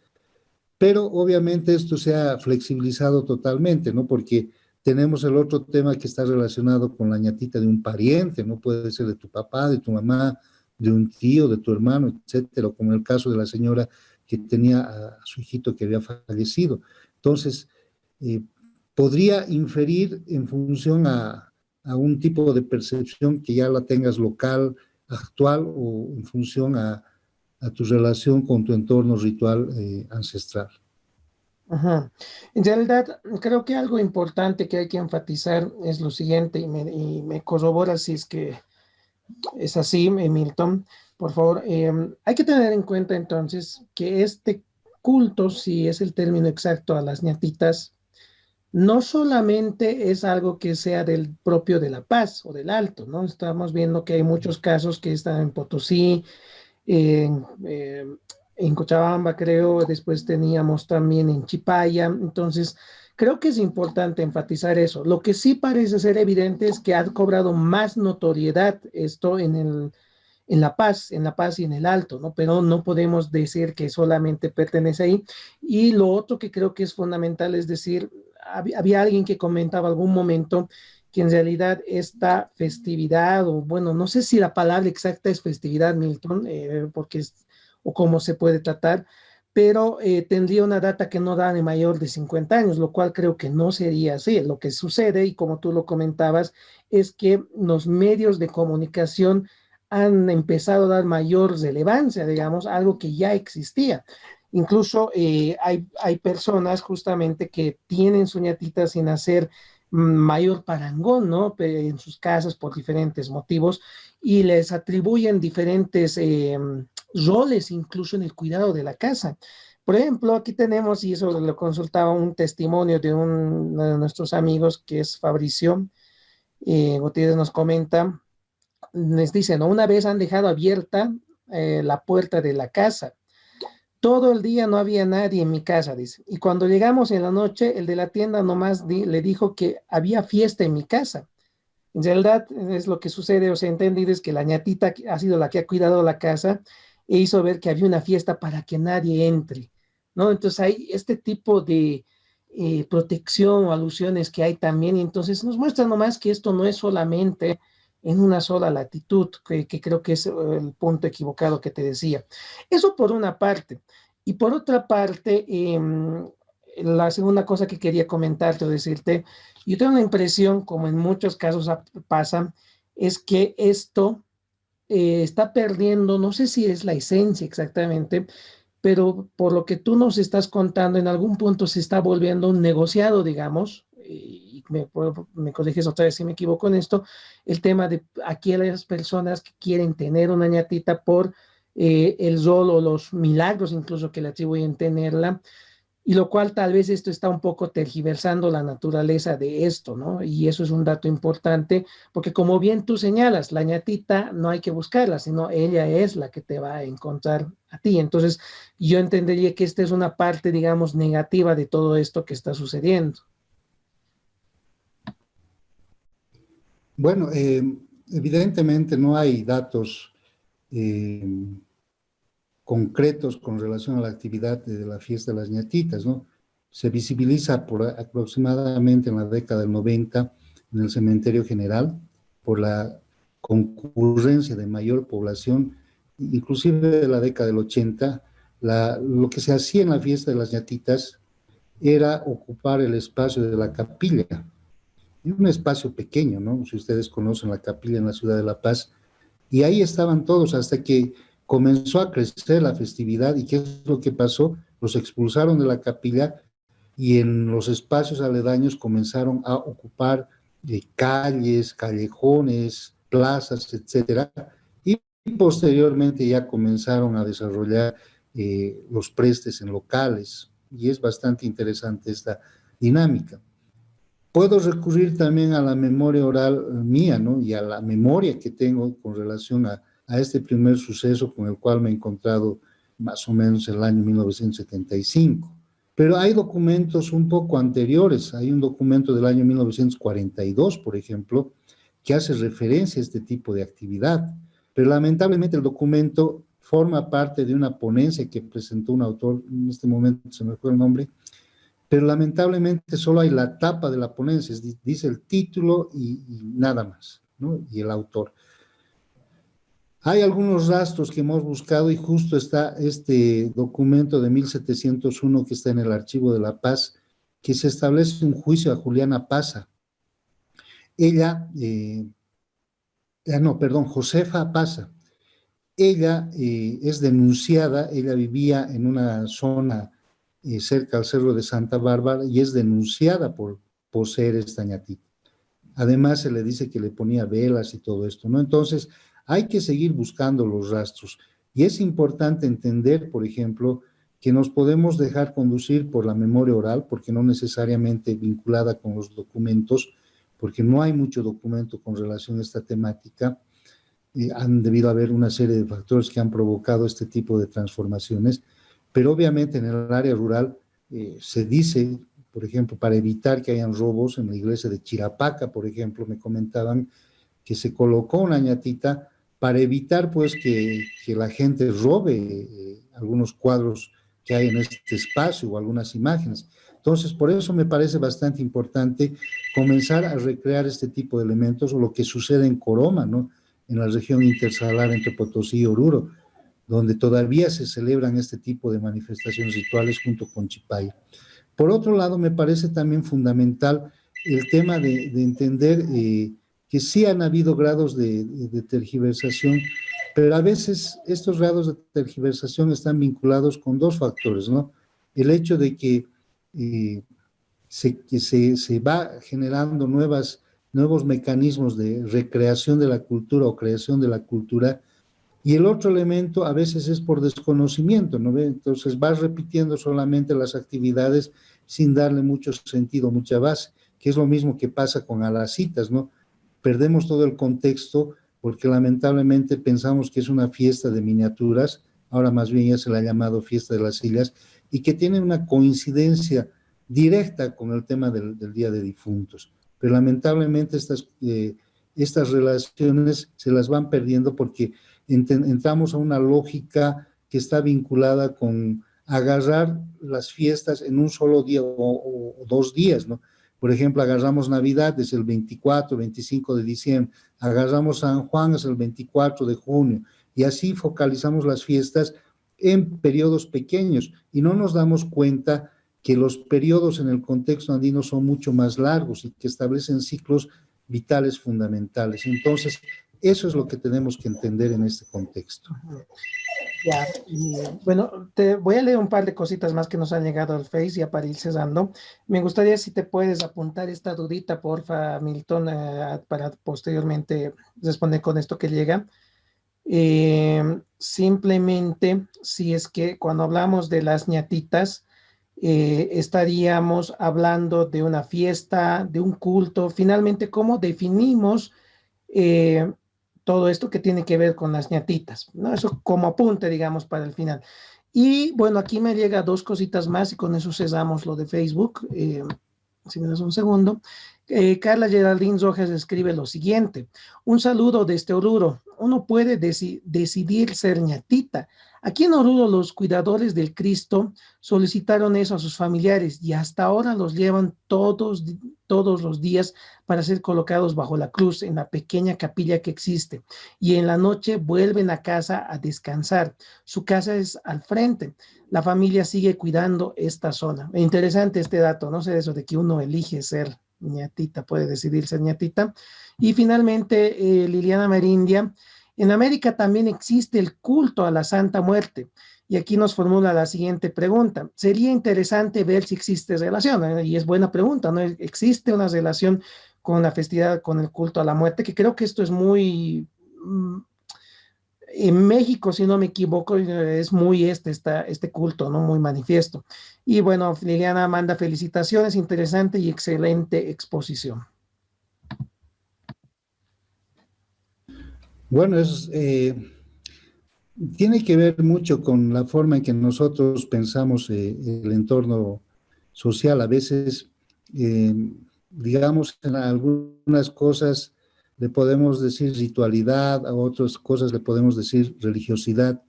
Pero obviamente esto se ha flexibilizado totalmente, ¿no? Porque tenemos el otro tema que está relacionado con la ñatita de un pariente, ¿no? Puede ser de tu papá, de tu mamá, de un tío, de tu hermano, etcétera, como en el caso de la señora que tenía a su hijito que había fallecido. Entonces, eh, podría inferir en función a un tipo de percepción que ya la tengas local, actual, o en función a tu relación con tu entorno ritual ancestral. Ajá. En realidad, creo que algo importante que hay que enfatizar es lo siguiente, y me corrobora si es que es así, Milton, por favor. Hay que tener en cuenta entonces que este culto, si es el término exacto a las ñatitas, no solamente es algo que sea del propio de La Paz o del Alto, ¿no? Estamos viendo que hay muchos casos que están en Potosí, en, eh, en Cochabamba, creo, después teníamos también en Chipaya. Entonces, creo que es importante enfatizar eso. Lo que sí parece ser evidente es que ha cobrado más notoriedad esto en La Paz y en el Alto, ¿no? Pero no podemos decir que solamente pertenece ahí. Y lo otro que creo que es fundamental es decir, había alguien que comentaba algún momento que en realidad esta festividad, o bueno, no sé si la palabra exacta es festividad, Milton, porque o cómo se puede tratar, pero tendría una data que no da ni mayor de 50 años, lo cual creo que no sería así. Lo que sucede, y como tú lo comentabas, es que los medios de comunicación han empezado a dar mayor relevancia, digamos, a algo que ya existía. Incluso hay personas justamente que tienen su ñatita sin hacer mayor parangón, ¿no? En sus casas por diferentes motivos y les atribuyen diferentes roles, incluso en el cuidado de la casa. Por ejemplo, aquí tenemos, y eso lo consultaba, un testimonio de uno de nuestros amigos que es Fabricio Gutiérrez, nos comenta, les dice, ¿no? Una vez han dejado abierta la puerta de la casa. Todo el día no había nadie en mi casa, dice. Y cuando llegamos en la noche, el de la tienda nomás le dijo que había fiesta en mi casa. En realidad es lo que sucede, o sea, entendido es que la ñatita ha sido la que ha cuidado la casa e hizo ver que había una fiesta para que nadie entre, ¿no? Entonces hay este tipo de protección o alusiones que hay también, y entonces nos muestra nomás que esto no es solamente en una sola latitud, que creo que es el punto equivocado que te decía. Eso por una parte. Y por otra parte, la segunda cosa que quería comentarte o decirte, yo tengo la impresión, como en muchos casos pasa, es que esto está perdiendo, no sé si es la esencia exactamente, pero por lo que tú nos estás contando, en algún punto se está volviendo un negociado, digamos, y me corriges otra vez si me equivoco en esto, el tema de aquellas personas que quieren tener una ñatita por el rol o los milagros incluso que le atribuyen tenerla, y lo cual tal vez esto está un poco tergiversando la naturaleza de esto, ¿no? Y eso es un dato importante, porque como bien tú señalas, la ñatita no hay que buscarla, sino ella es la que te va a encontrar a ti. Entonces, yo entendería que esta es una parte, digamos, negativa de todo esto que está sucediendo. Bueno, evidentemente no hay datos eh, concretos con relación a la actividad de la fiesta de las ñatitas, ¿no? Se visibiliza por aproximadamente en la década del 90 en el cementerio general por la concurrencia de mayor población, inclusive de la década del 80, lo que se hacía en la fiesta de las ñatitas era ocupar el espacio de la capilla, un espacio pequeño, ¿no? Si ustedes conocen la capilla en la ciudad de La Paz, y ahí estaban todos hasta que comenzó a crecer la festividad. ¿Y qué es lo que pasó? Los expulsaron de la capilla y en los espacios aledaños comenzaron a ocupar calles, callejones, plazas, etcétera, y posteriormente ya comenzaron a desarrollar los prestes en locales, y es bastante interesante esta dinámica. Puedo recurrir también a la memoria oral mía, ¿no? Y a la memoria que tengo con relación a este primer suceso con el cual me he encontrado más o menos en el año 1975. Pero hay documentos un poco anteriores. Hay un documento del año 1942, por ejemplo, que hace referencia a este tipo de actividad. Pero lamentablemente el documento forma parte de una ponencia que presentó un autor, en este momento se me fue el nombre, pero lamentablemente solo hay la tapa de la ponencia, dice el título y nada más, ¿no? Y el autor. Hay algunos rastros que hemos buscado y justo está este documento de 1701 que está en el Archivo de la Paz, que se establece un juicio a Juliana Paza. Ella, no, perdón, Josefa Paza. Ella es denunciada, ella vivía en una zona cerca al Cerro de Santa Bárbara y es denunciada por poseer esta ñatita. Además se le dice que le ponía velas y todo esto, ¿no? Entonces hay que seguir buscando los rastros y es importante entender, por ejemplo, que nos podemos dejar conducir por la memoria oral, porque no necesariamente vinculada con los documentos, porque no hay mucho documento con relación a esta temática. Han debido haber una serie de factores que han provocado este tipo de transformaciones, pero obviamente en el área rural se dice, por ejemplo, para evitar que hayan robos en la iglesia de Chirapaca, por ejemplo, me comentaban que se colocó una ñatita para evitar pues que la gente robe algunos cuadros que hay en este espacio o algunas imágenes. Entonces, por eso me parece bastante importante comenzar a recrear este tipo de elementos o lo que sucede en Coroma, ¿no? En la región intersalar entre Potosí y Oruro, donde todavía se celebran este tipo de manifestaciones rituales junto con Chipaya. Por otro lado, me parece también fundamental el tema de entender que sí han habido grados de tergiversación, pero a veces estos grados de tergiversación están vinculados con dos factores, ¿no? El hecho de que se va generando nuevos mecanismos de recreación de la cultura o creación de la cultura, y el otro elemento a veces es por desconocimiento, ¿no? Entonces vas repitiendo solamente las actividades sin darle mucho sentido, mucha base, que es lo mismo que pasa con a las citas, ¿no? Perdemos todo el contexto porque lamentablemente pensamos que es una fiesta de miniaturas, ahora más bien ya se la ha llamado fiesta de las sillas, y que tiene una coincidencia directa con el tema del Día de Difuntos. Pero lamentablemente estas relaciones se las van perdiendo porque entramos a una lógica que está vinculada con agarrar las fiestas en un solo día o 2 días, ¿no? Por ejemplo, agarramos Navidad, es el 24, 25 de diciembre, agarramos San Juan, es el 24 de junio, y así focalizamos las fiestas en periodos pequeños, y no nos damos cuenta que los periodos en el contexto andino son mucho más largos y que establecen ciclos vitales fundamentales. Entonces, eso es lo que tenemos que entender en este contexto. Ya, y bueno, te voy a leer un par de cositas más que nos han llegado al Face ya para ir cerrando. Me gustaría si te puedes apuntar esta dudita, porfa, Milton, para posteriormente responder con esto que llega. Simplemente, si es que cuando hablamos de las ñatitas, estaríamos hablando de una fiesta, de un culto. Finalmente, ¿cómo definimos eh, todo esto que tiene que ver con las ñatitas, ¿no? Eso como apunte, digamos, para el final. Y bueno, aquí me llega dos cositas más y con eso cesamos lo de Facebook. Si me das un segundo. Carla Geraldine Rojas escribe lo siguiente: un saludo desde Oruro. Uno puede decidir ser ñatita. Aquí en Oruro los cuidadores del Cristo solicitaron eso a sus familiares y hasta ahora los llevan todos los días para ser colocados bajo la cruz en la pequeña capilla que existe, y en la noche vuelven a casa a descansar. Su casa es al frente. La familia sigue cuidando esta zona. Interesante este dato, no sé, eso de que uno elige ser ñatita, puede decidir ser ñatita. Y finalmente, Liliana Merindia: en América también existe el culto a la Santa Muerte. Y aquí nos formula la siguiente pregunta: sería interesante ver si existe relación, y es buena pregunta, ¿no? ¿Existe una relación con la festividad, con el culto a la muerte? Que creo que esto es muy... en México, si no me equivoco, es muy este culto, ¿no? Muy manifiesto. Y bueno, Liliana manda felicitaciones, interesante y excelente exposición. Bueno, tiene que ver mucho con la forma en que nosotros pensamos el entorno social. A veces, eh, digamos, en algunas cosas le podemos decir ritualidad, a otras cosas le podemos decir religiosidad.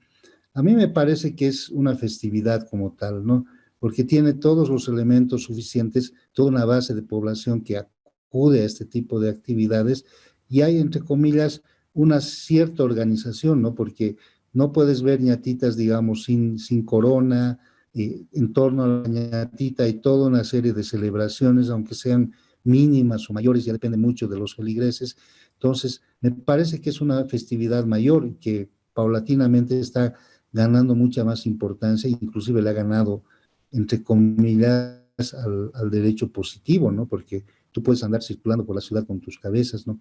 A mí me parece que es una festividad como tal, ¿no? Porque tiene todos los elementos suficientes, toda una base de población que acude a este tipo de actividades y hay, entre comillas, una cierta organización, ¿no? Porque no puedes ver ñatitas, digamos, sin corona, en torno a la ñatita y toda una serie de celebraciones, aunque sean mínimas o mayores, ya depende mucho de los feligreses. Entonces, me parece que es una festividad mayor que paulatinamente está ganando mucha más importancia, inclusive le ha ganado, entre comillas, al derecho positivo, ¿no? Porque tú puedes andar circulando por la ciudad con tus cabezas, ¿no?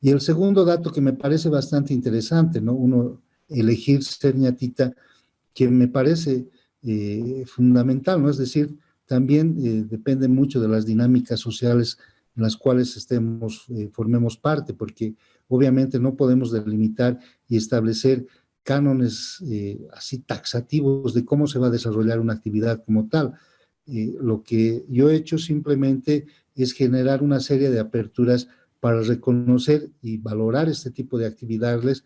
Y el segundo dato que me parece bastante interesante, ¿no? Uno elegir ser ñatita, que me parece fundamental, ¿no? Es decir, también depende mucho de las dinámicas sociales en las cuales formemos parte, porque obviamente no podemos delimitar y establecer cánones así taxativos de cómo se va a desarrollar una actividad como tal. Lo que yo he hecho simplemente es generar una serie de aperturas para reconocer y valorar este tipo de actividades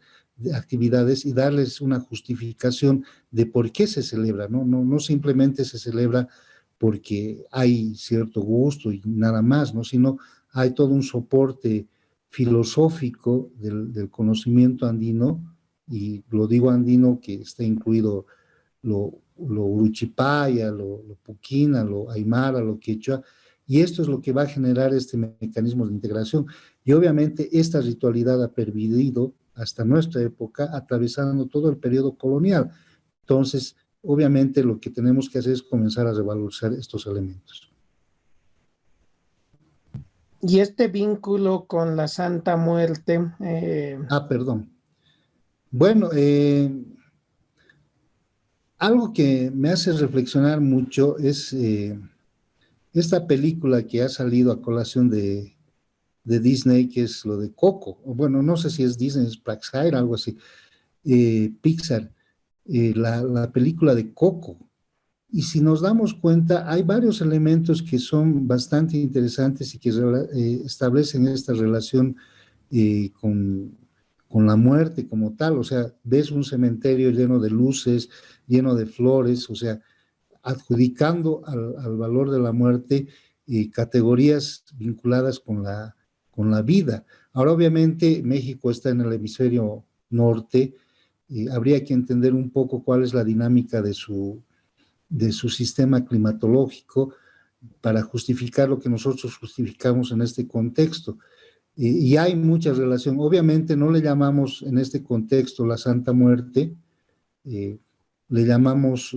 y darles una justificación de por qué se celebra, ¿no? No simplemente se celebra porque hay cierto gusto y nada más, ¿no? Sino hay todo un soporte filosófico del conocimiento andino, y lo digo andino que está incluido lo uruchipaya, lo puquina, lo aymara, lo quechua, y esto es lo que va a generar este mecanismo de integración. Y obviamente esta ritualidad ha pervivido hasta nuestra época, atravesando todo el periodo colonial. Entonces, obviamente lo que tenemos que hacer es comenzar a revalorizar estos elementos. Y este vínculo con la Santa Muerte. Perdón. Bueno, algo que me hace reflexionar mucho es esta película que ha salido a colación de Disney, que es lo de Coco. Bueno, no sé si es Disney, es Praxair, algo así. Pixar, la película de Coco. Y si nos damos cuenta, hay varios elementos que son bastante interesantes y que establecen esta relación con la muerte como tal. O sea, ves un cementerio lleno de luces, lleno de flores, o sea, adjudicando al valor de la muerte categorías vinculadas con la vida. Ahora, obviamente, México está en el hemisferio norte, habría que entender un poco cuál es la dinámica de su sistema climatológico para justificar lo que nosotros justificamos en este contexto. Y hay mucha relación. Obviamente no le llamamos en este contexto la Santa Muerte, le llamamos,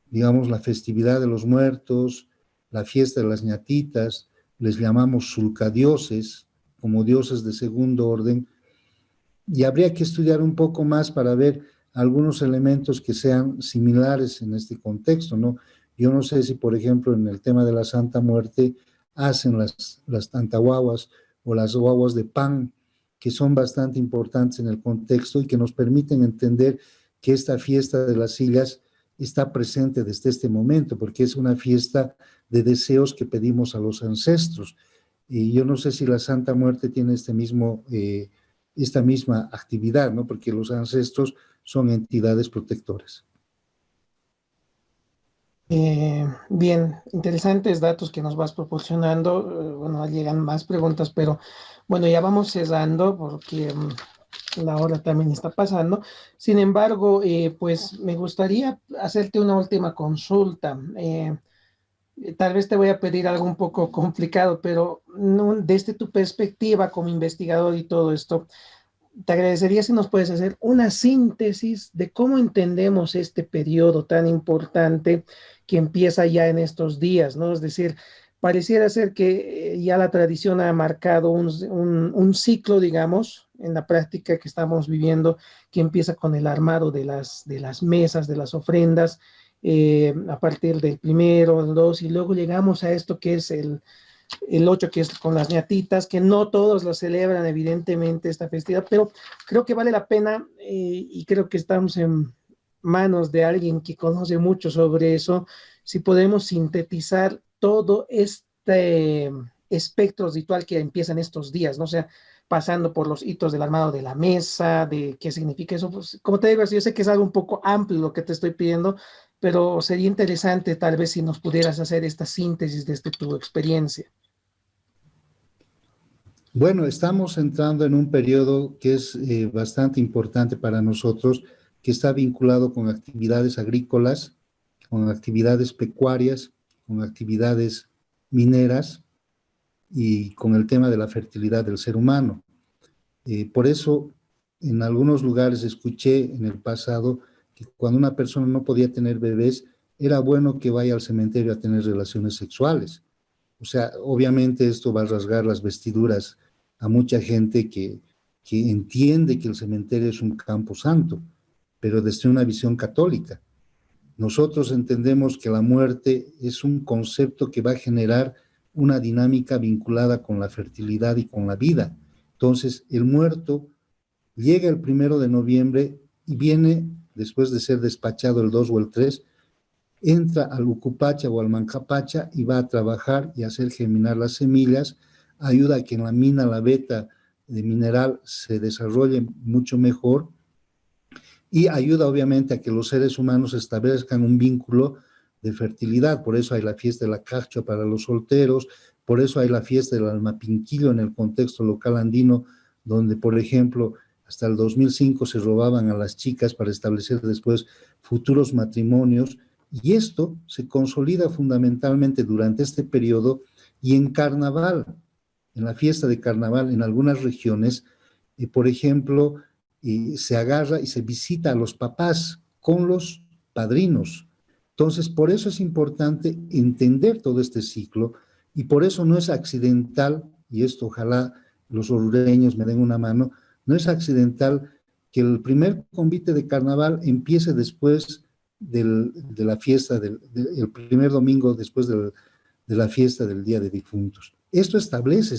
digamos, la festividad de los muertos, la fiesta de las ñatitas, les llamamos sulcadioses, como dioses de segundo orden, y habría que estudiar un poco más para ver algunos elementos que sean similares en este contexto, ¿no? Yo no sé si, por ejemplo, en el tema de la Santa Muerte hacen las tantahuaguas o las guaguas de pan, que son bastante importantes en el contexto y que nos permiten entender que esta fiesta de las sillas está presente desde este momento, porque es una fiesta de deseos que pedimos a los ancestros. Y yo no sé si la Santa Muerte tiene esta misma actividad, ¿no? Porque los ancestros son entidades protectoras. Bien, interesantes datos que nos vas proporcionando. Bueno, llegan más preguntas, pero bueno, ya vamos cerrando porque la hora también está pasando. Sin embargo, pues me gustaría hacerte una última consulta. Tal vez te voy a pedir algo un poco complicado, pero desde tu perspectiva como investigador y todo esto, te agradecería si nos puedes hacer una síntesis de cómo entendemos este periodo tan importante que empieza ya en estos días, ¿no? Es decir, pareciera ser que ya la tradición ha marcado un ciclo, digamos, en la práctica que estamos viviendo, que empieza con el armado de las mesas, de las ofrendas, a partir del primero, el dos, y luego llegamos a esto que es el 8 que es con las ñatitas, que no todos lo celebran, evidentemente, esta festividad, pero creo que vale la pena y creo que estamos en manos de alguien que conoce mucho sobre eso, si podemos sintetizar todo este espectro ritual que empieza en estos días, ¿no? O sea, pasando por los hitos del armado de la mesa, de qué significa eso. Pues, como te digo, yo sé que es algo un poco amplio lo que te estoy pidiendo, pero sería interesante tal vez si nos pudieras hacer esta síntesis desde tu experiencia. Bueno, estamos entrando en un periodo que es bastante importante para nosotros, que está vinculado con actividades agrícolas, con actividades pecuarias, con actividades mineras y con el tema de la fertilidad del ser humano. Por eso, en algunos lugares escuché en el pasado que cuando una persona no podía tener bebés, era bueno que vaya al cementerio a tener relaciones sexuales. O sea, obviamente esto va a rasgar las vestiduras a mucha gente que entiende que el cementerio es un campo santo, pero desde una visión católica. Nosotros entendemos que la muerte es un concepto que va a generar una dinámica vinculada con la fertilidad y con la vida. Entonces, el muerto llega el 1 de noviembre y viene, después de ser despachado el 2 o el 3, entra al Ucupacha o al Mancapacha y va a trabajar y hacer germinar las semillas, ayuda a que en la mina la beta de mineral se desarrolle mucho mejor y ayuda obviamente a que los seres humanos establezcan un vínculo de fertilidad. Por eso hay la fiesta de la Cacho para los solteros, por eso hay la fiesta del Almapinquillo en el contexto local andino, donde, por ejemplo, hasta el 2005 se robaban a las chicas para establecer después futuros matrimonios, y esto se consolida fundamentalmente durante este periodo y en carnaval, en la fiesta de carnaval en algunas regiones, por ejemplo, se agarra y se visita a los papás con los padrinos. Entonces, por eso es importante entender todo este ciclo y por eso no es accidental, y esto ojalá los orureños me den una mano, no es accidental que el primer convite de carnaval empiece después de la fiesta, el primer domingo después de la fiesta del Día de Difuntos. Esto establece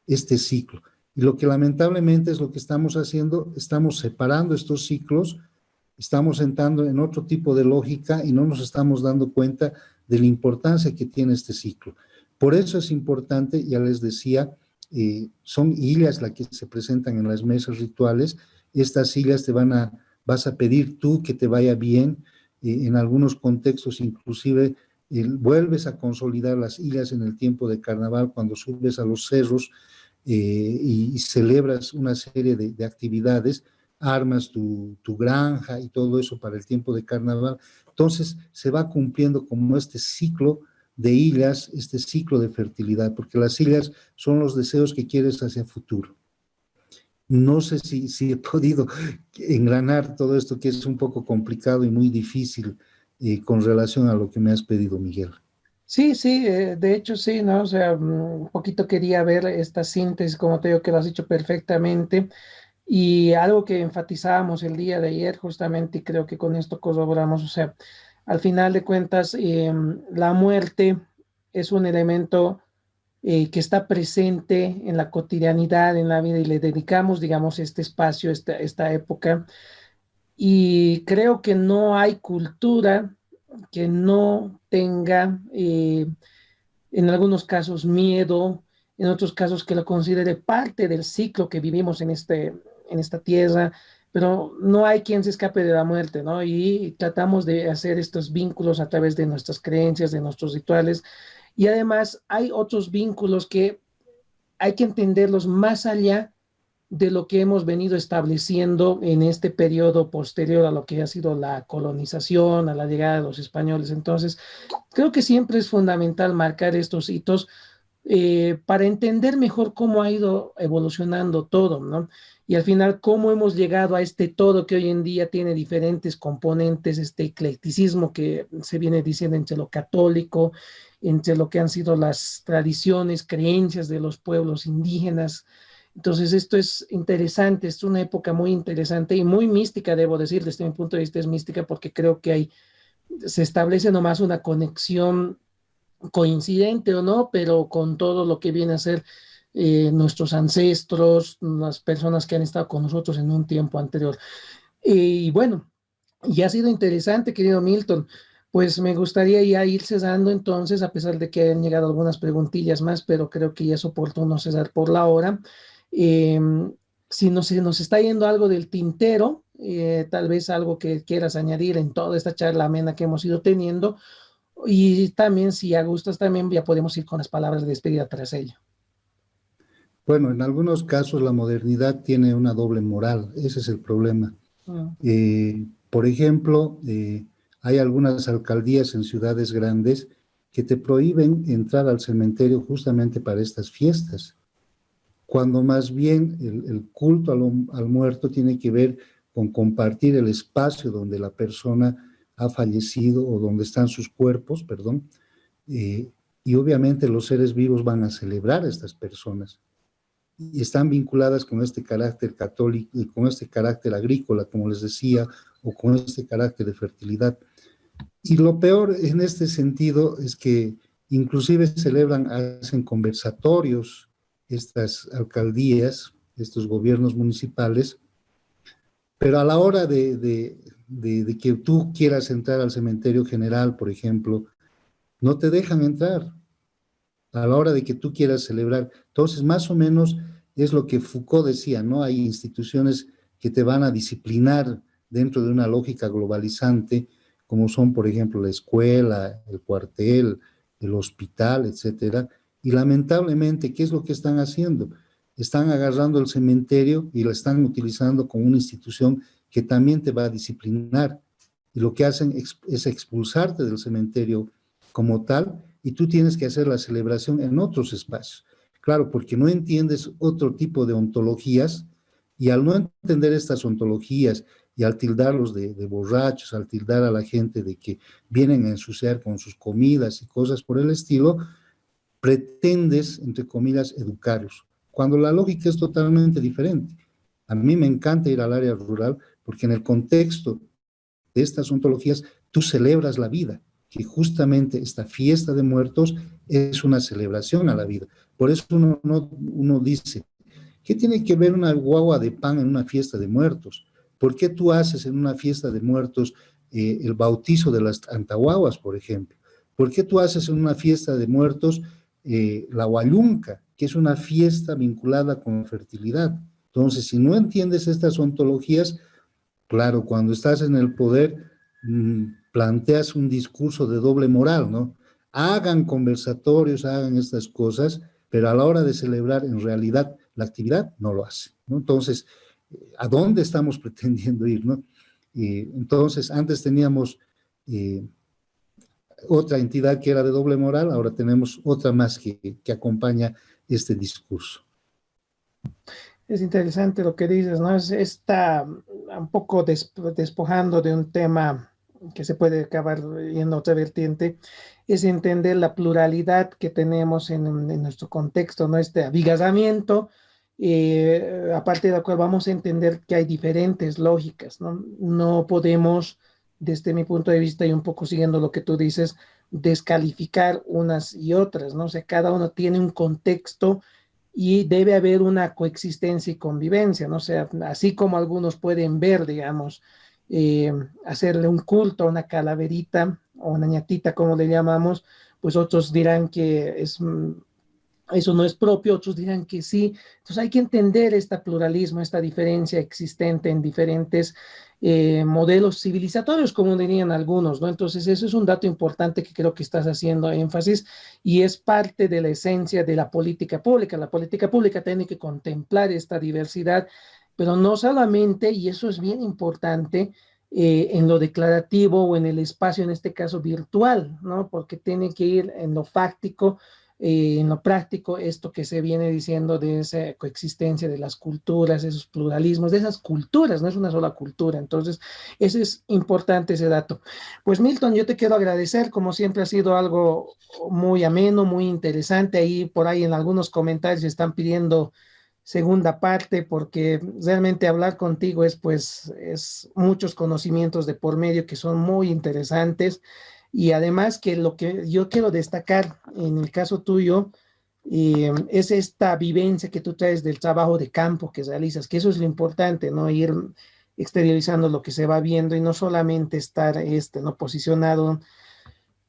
este ciclo. Y lo que lamentablemente es lo que estamos haciendo, estamos separando estos ciclos, estamos entrando en otro tipo de lógica y no nos estamos dando cuenta de la importancia que tiene este ciclo. Por eso es importante, ya les decía, son hillas las que se presentan en las mesas rituales. Estas hillas vas a pedir tú que te vaya bien. En algunos contextos inclusive vuelves a consolidar las hillas en el tiempo de carnaval cuando subes a los cerros y celebras una serie de actividades, armas tu granja y todo eso para el tiempo de carnaval. Entonces se va cumpliendo como este ciclo de hillas, este ciclo de fertilidad, porque las hillas son los deseos que quieres hacia futuro. No sé si he podido engranar todo esto que es un poco complicado y muy difícil con relación a lo que me has pedido, Miguel. Sí, sí, de hecho sí, ¿no? O sea, un poquito quería ver esta síntesis, como te digo, que lo has dicho perfectamente. Y algo que enfatizábamos el día de ayer, justamente, y creo que con esto corroboramos, o sea, al final de cuentas, la muerte es un elemento que está presente en la cotidianidad, en la vida, y le dedicamos, digamos, este espacio, esta época. Y creo que no hay cultura que no tenga, en algunos casos, miedo, en otros casos que lo considere parte del ciclo que vivimos en esta tierra, pero no hay quien se escape de la muerte, ¿no? Y tratamos de hacer estos vínculos a través de nuestras creencias, de nuestros rituales, y además hay otros vínculos que hay que entenderlos más allá de lo que hemos venido estableciendo en este periodo posterior a lo que ha sido la colonización, a la llegada de los españoles. Entonces, creo que siempre es fundamental marcar estos hitos para entender mejor cómo ha ido evolucionando todo, ¿no? Y al final, cómo hemos llegado a este todo que hoy en día tiene diferentes componentes, este eclecticismo que se viene diciendo entre lo católico, entre lo que han sido las tradiciones, creencias de los pueblos indígenas. Entonces, esto es interesante, es una época muy interesante y muy mística, debo decir, desde mi punto de vista es mística porque creo que se establece nomás una conexión coincidente o no, pero con todo lo que viene a ser nuestros ancestros, las personas que han estado con nosotros en un tiempo anterior. Y bueno, y ha sido interesante, querido Milton. Pues me gustaría ya ir cesando entonces, a pesar de que hayan llegado algunas preguntillas más, pero creo que ya es oportuno cesar por la hora. Eh, si nos está yendo algo del tintero, tal vez algo que quieras añadir en toda esta charla amena que hemos ido teniendo, y también, si a gustos, también ya podemos ir con las palabras de despedida tras ello. Bueno, en algunos casos la modernidad tiene una doble moral, ese es el problema. Por ejemplo, hay algunas alcaldías en ciudades grandes que te prohíben entrar al cementerio justamente para estas fiestas, cuando más bien el culto al muerto tiene que ver con compartir el espacio donde la persona ha fallecido o donde están sus cuerpos, perdón, y obviamente los seres vivos van a celebrar a estas personas y están vinculadas con este carácter católico y con este carácter agrícola, como les decía, o con este carácter de fertilidad. Y lo peor en este sentido es que inclusive hacen conversatorios estas alcaldías, estos gobiernos municipales, pero a la hora de que tú quieras entrar al cementerio general, por ejemplo, no te dejan entrar a la hora de que tú quieras celebrar. Entonces, más o menos es lo que Foucault decía, ¿no? Hay instituciones que te van a disciplinar dentro de una lógica globalizante, como son, por ejemplo, la escuela, el cuartel, el hospital, etcétera. Y lamentablemente, ¿qué es lo que están haciendo? Están agarrando el cementerio y lo están utilizando como una institución que también te va a disciplinar. Y lo que hacen es expulsarte del cementerio como tal, y tú tienes que hacer la celebración en otros espacios. Claro, porque no entiendes otro tipo de ontologías, y al no entender estas ontologías y al tildarlos de borrachos, al tildar a la gente de que vienen a ensuciar con sus comidas y cosas por el estilo, pretendes, entre comillas, educarlos, cuando la lógica es totalmente diferente. A mí me encanta ir al área rural porque en el contexto de estas ontologías tú celebras la vida, que justamente esta fiesta de muertos es una celebración a la vida. Por eso uno dice, ¿qué tiene que ver una guagua de pan en una fiesta de muertos? ¿Por qué tú haces en una fiesta de muertos el bautizo de las antahuaguas, por ejemplo? ¿Por qué tú haces en una fiesta de muertos la huayunca, que es una fiesta vinculada con fertilidad? Entonces, si no entiendes estas ontologías, claro, cuando estás en el poder, planteas un discurso de doble moral, ¿no? Hagan conversatorios, hagan estas cosas, pero a la hora de celebrar, en realidad, la actividad no lo hace, ¿no? Entonces, ¿a dónde estamos pretendiendo ir, no? Entonces, antes teníamos otra entidad que era de doble moral, ahora tenemos otra más que acompaña este discurso. Es interesante lo que dices, ¿no? Está un poco despojando de un tema que se puede acabar yendo a otra vertiente, es entender la pluralidad que tenemos en nuestro contexto, ¿no? Este abigazamiento, aparte de la cual vamos a entender que hay diferentes lógicas, ¿no? No podemos desde mi punto de vista y un poco siguiendo lo que tú dices, descalificar unas y otras, ¿no? O sea, cada uno tiene un contexto y debe haber una coexistencia y convivencia, ¿no? O sea, así como algunos pueden ver, digamos, eh, hacerle un culto a una calaverita o una ñatita, como le llamamos, pues otros dirán que eso no es propio, otros dirán que sí. Entonces hay que entender este pluralismo, esta diferencia existente en diferentes modelos civilizatorios, como dirían algunos, ¿no? Entonces eso es un dato importante que creo que estás haciendo énfasis y es parte de la esencia de la política pública. La política pública tiene que contemplar esta diversidad, pero no solamente, y eso es bien importante, en lo declarativo o en el espacio, en este caso virtual, ¿no? Porque tiene que ir en lo fáctico, en lo práctico, esto que se viene diciendo de esa coexistencia de las culturas, esos pluralismos, de esas culturas, no es una sola cultura. Entonces, ese es importante ese dato. Pues Milton, yo te quiero agradecer, como siempre ha sido algo muy ameno, muy interesante. Ahí por ahí en algunos comentarios están pidiendo segunda parte, porque realmente hablar contigo es pues es muchos conocimientos de por medio que son muy interesantes y además que lo que yo quiero destacar en el caso tuyo es esta vivencia que tú traes del trabajo de campo que realizas, que eso es lo importante, ¿no? Ir exteriorizando lo que se va viendo y no solamente estar ¿no? posicionado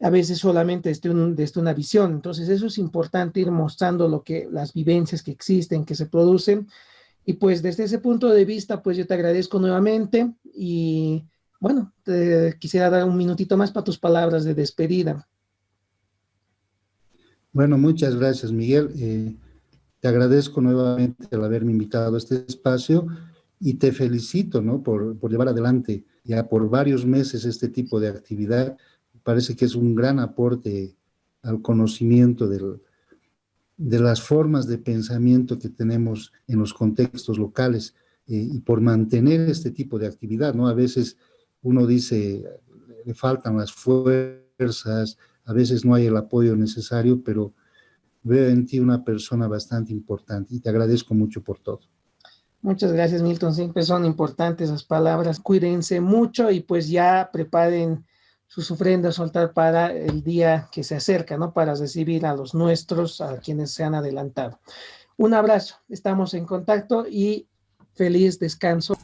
a veces solamente desde una visión. Entonces eso es importante ir mostrando lo que, las vivencias que existen, que se producen. Y pues desde ese punto de vista, pues yo te agradezco nuevamente y bueno, te quisiera dar un minutito más para tus palabras de despedida. Bueno, muchas gracias, Miguel. Te agradezco nuevamente el haberme invitado a este espacio y te felicito, ¿no? por llevar adelante ya por varios meses este tipo de actividad. Parece que es un gran aporte al conocimiento de las formas de pensamiento que tenemos en los contextos locales y por mantener este tipo de actividad, ¿no? A veces uno dice, le faltan las fuerzas, a veces no hay el apoyo necesario, pero veo en ti una persona bastante importante y te agradezco mucho por todo. Muchas gracias, Milton. Siempre son importantes esas palabras. Cuídense mucho y pues ya preparen sus ofrendas a soltar para el día que se acerca, ¿no? Para recibir a los nuestros, a quienes se han adelantado. Un abrazo, estamos en contacto y feliz descanso.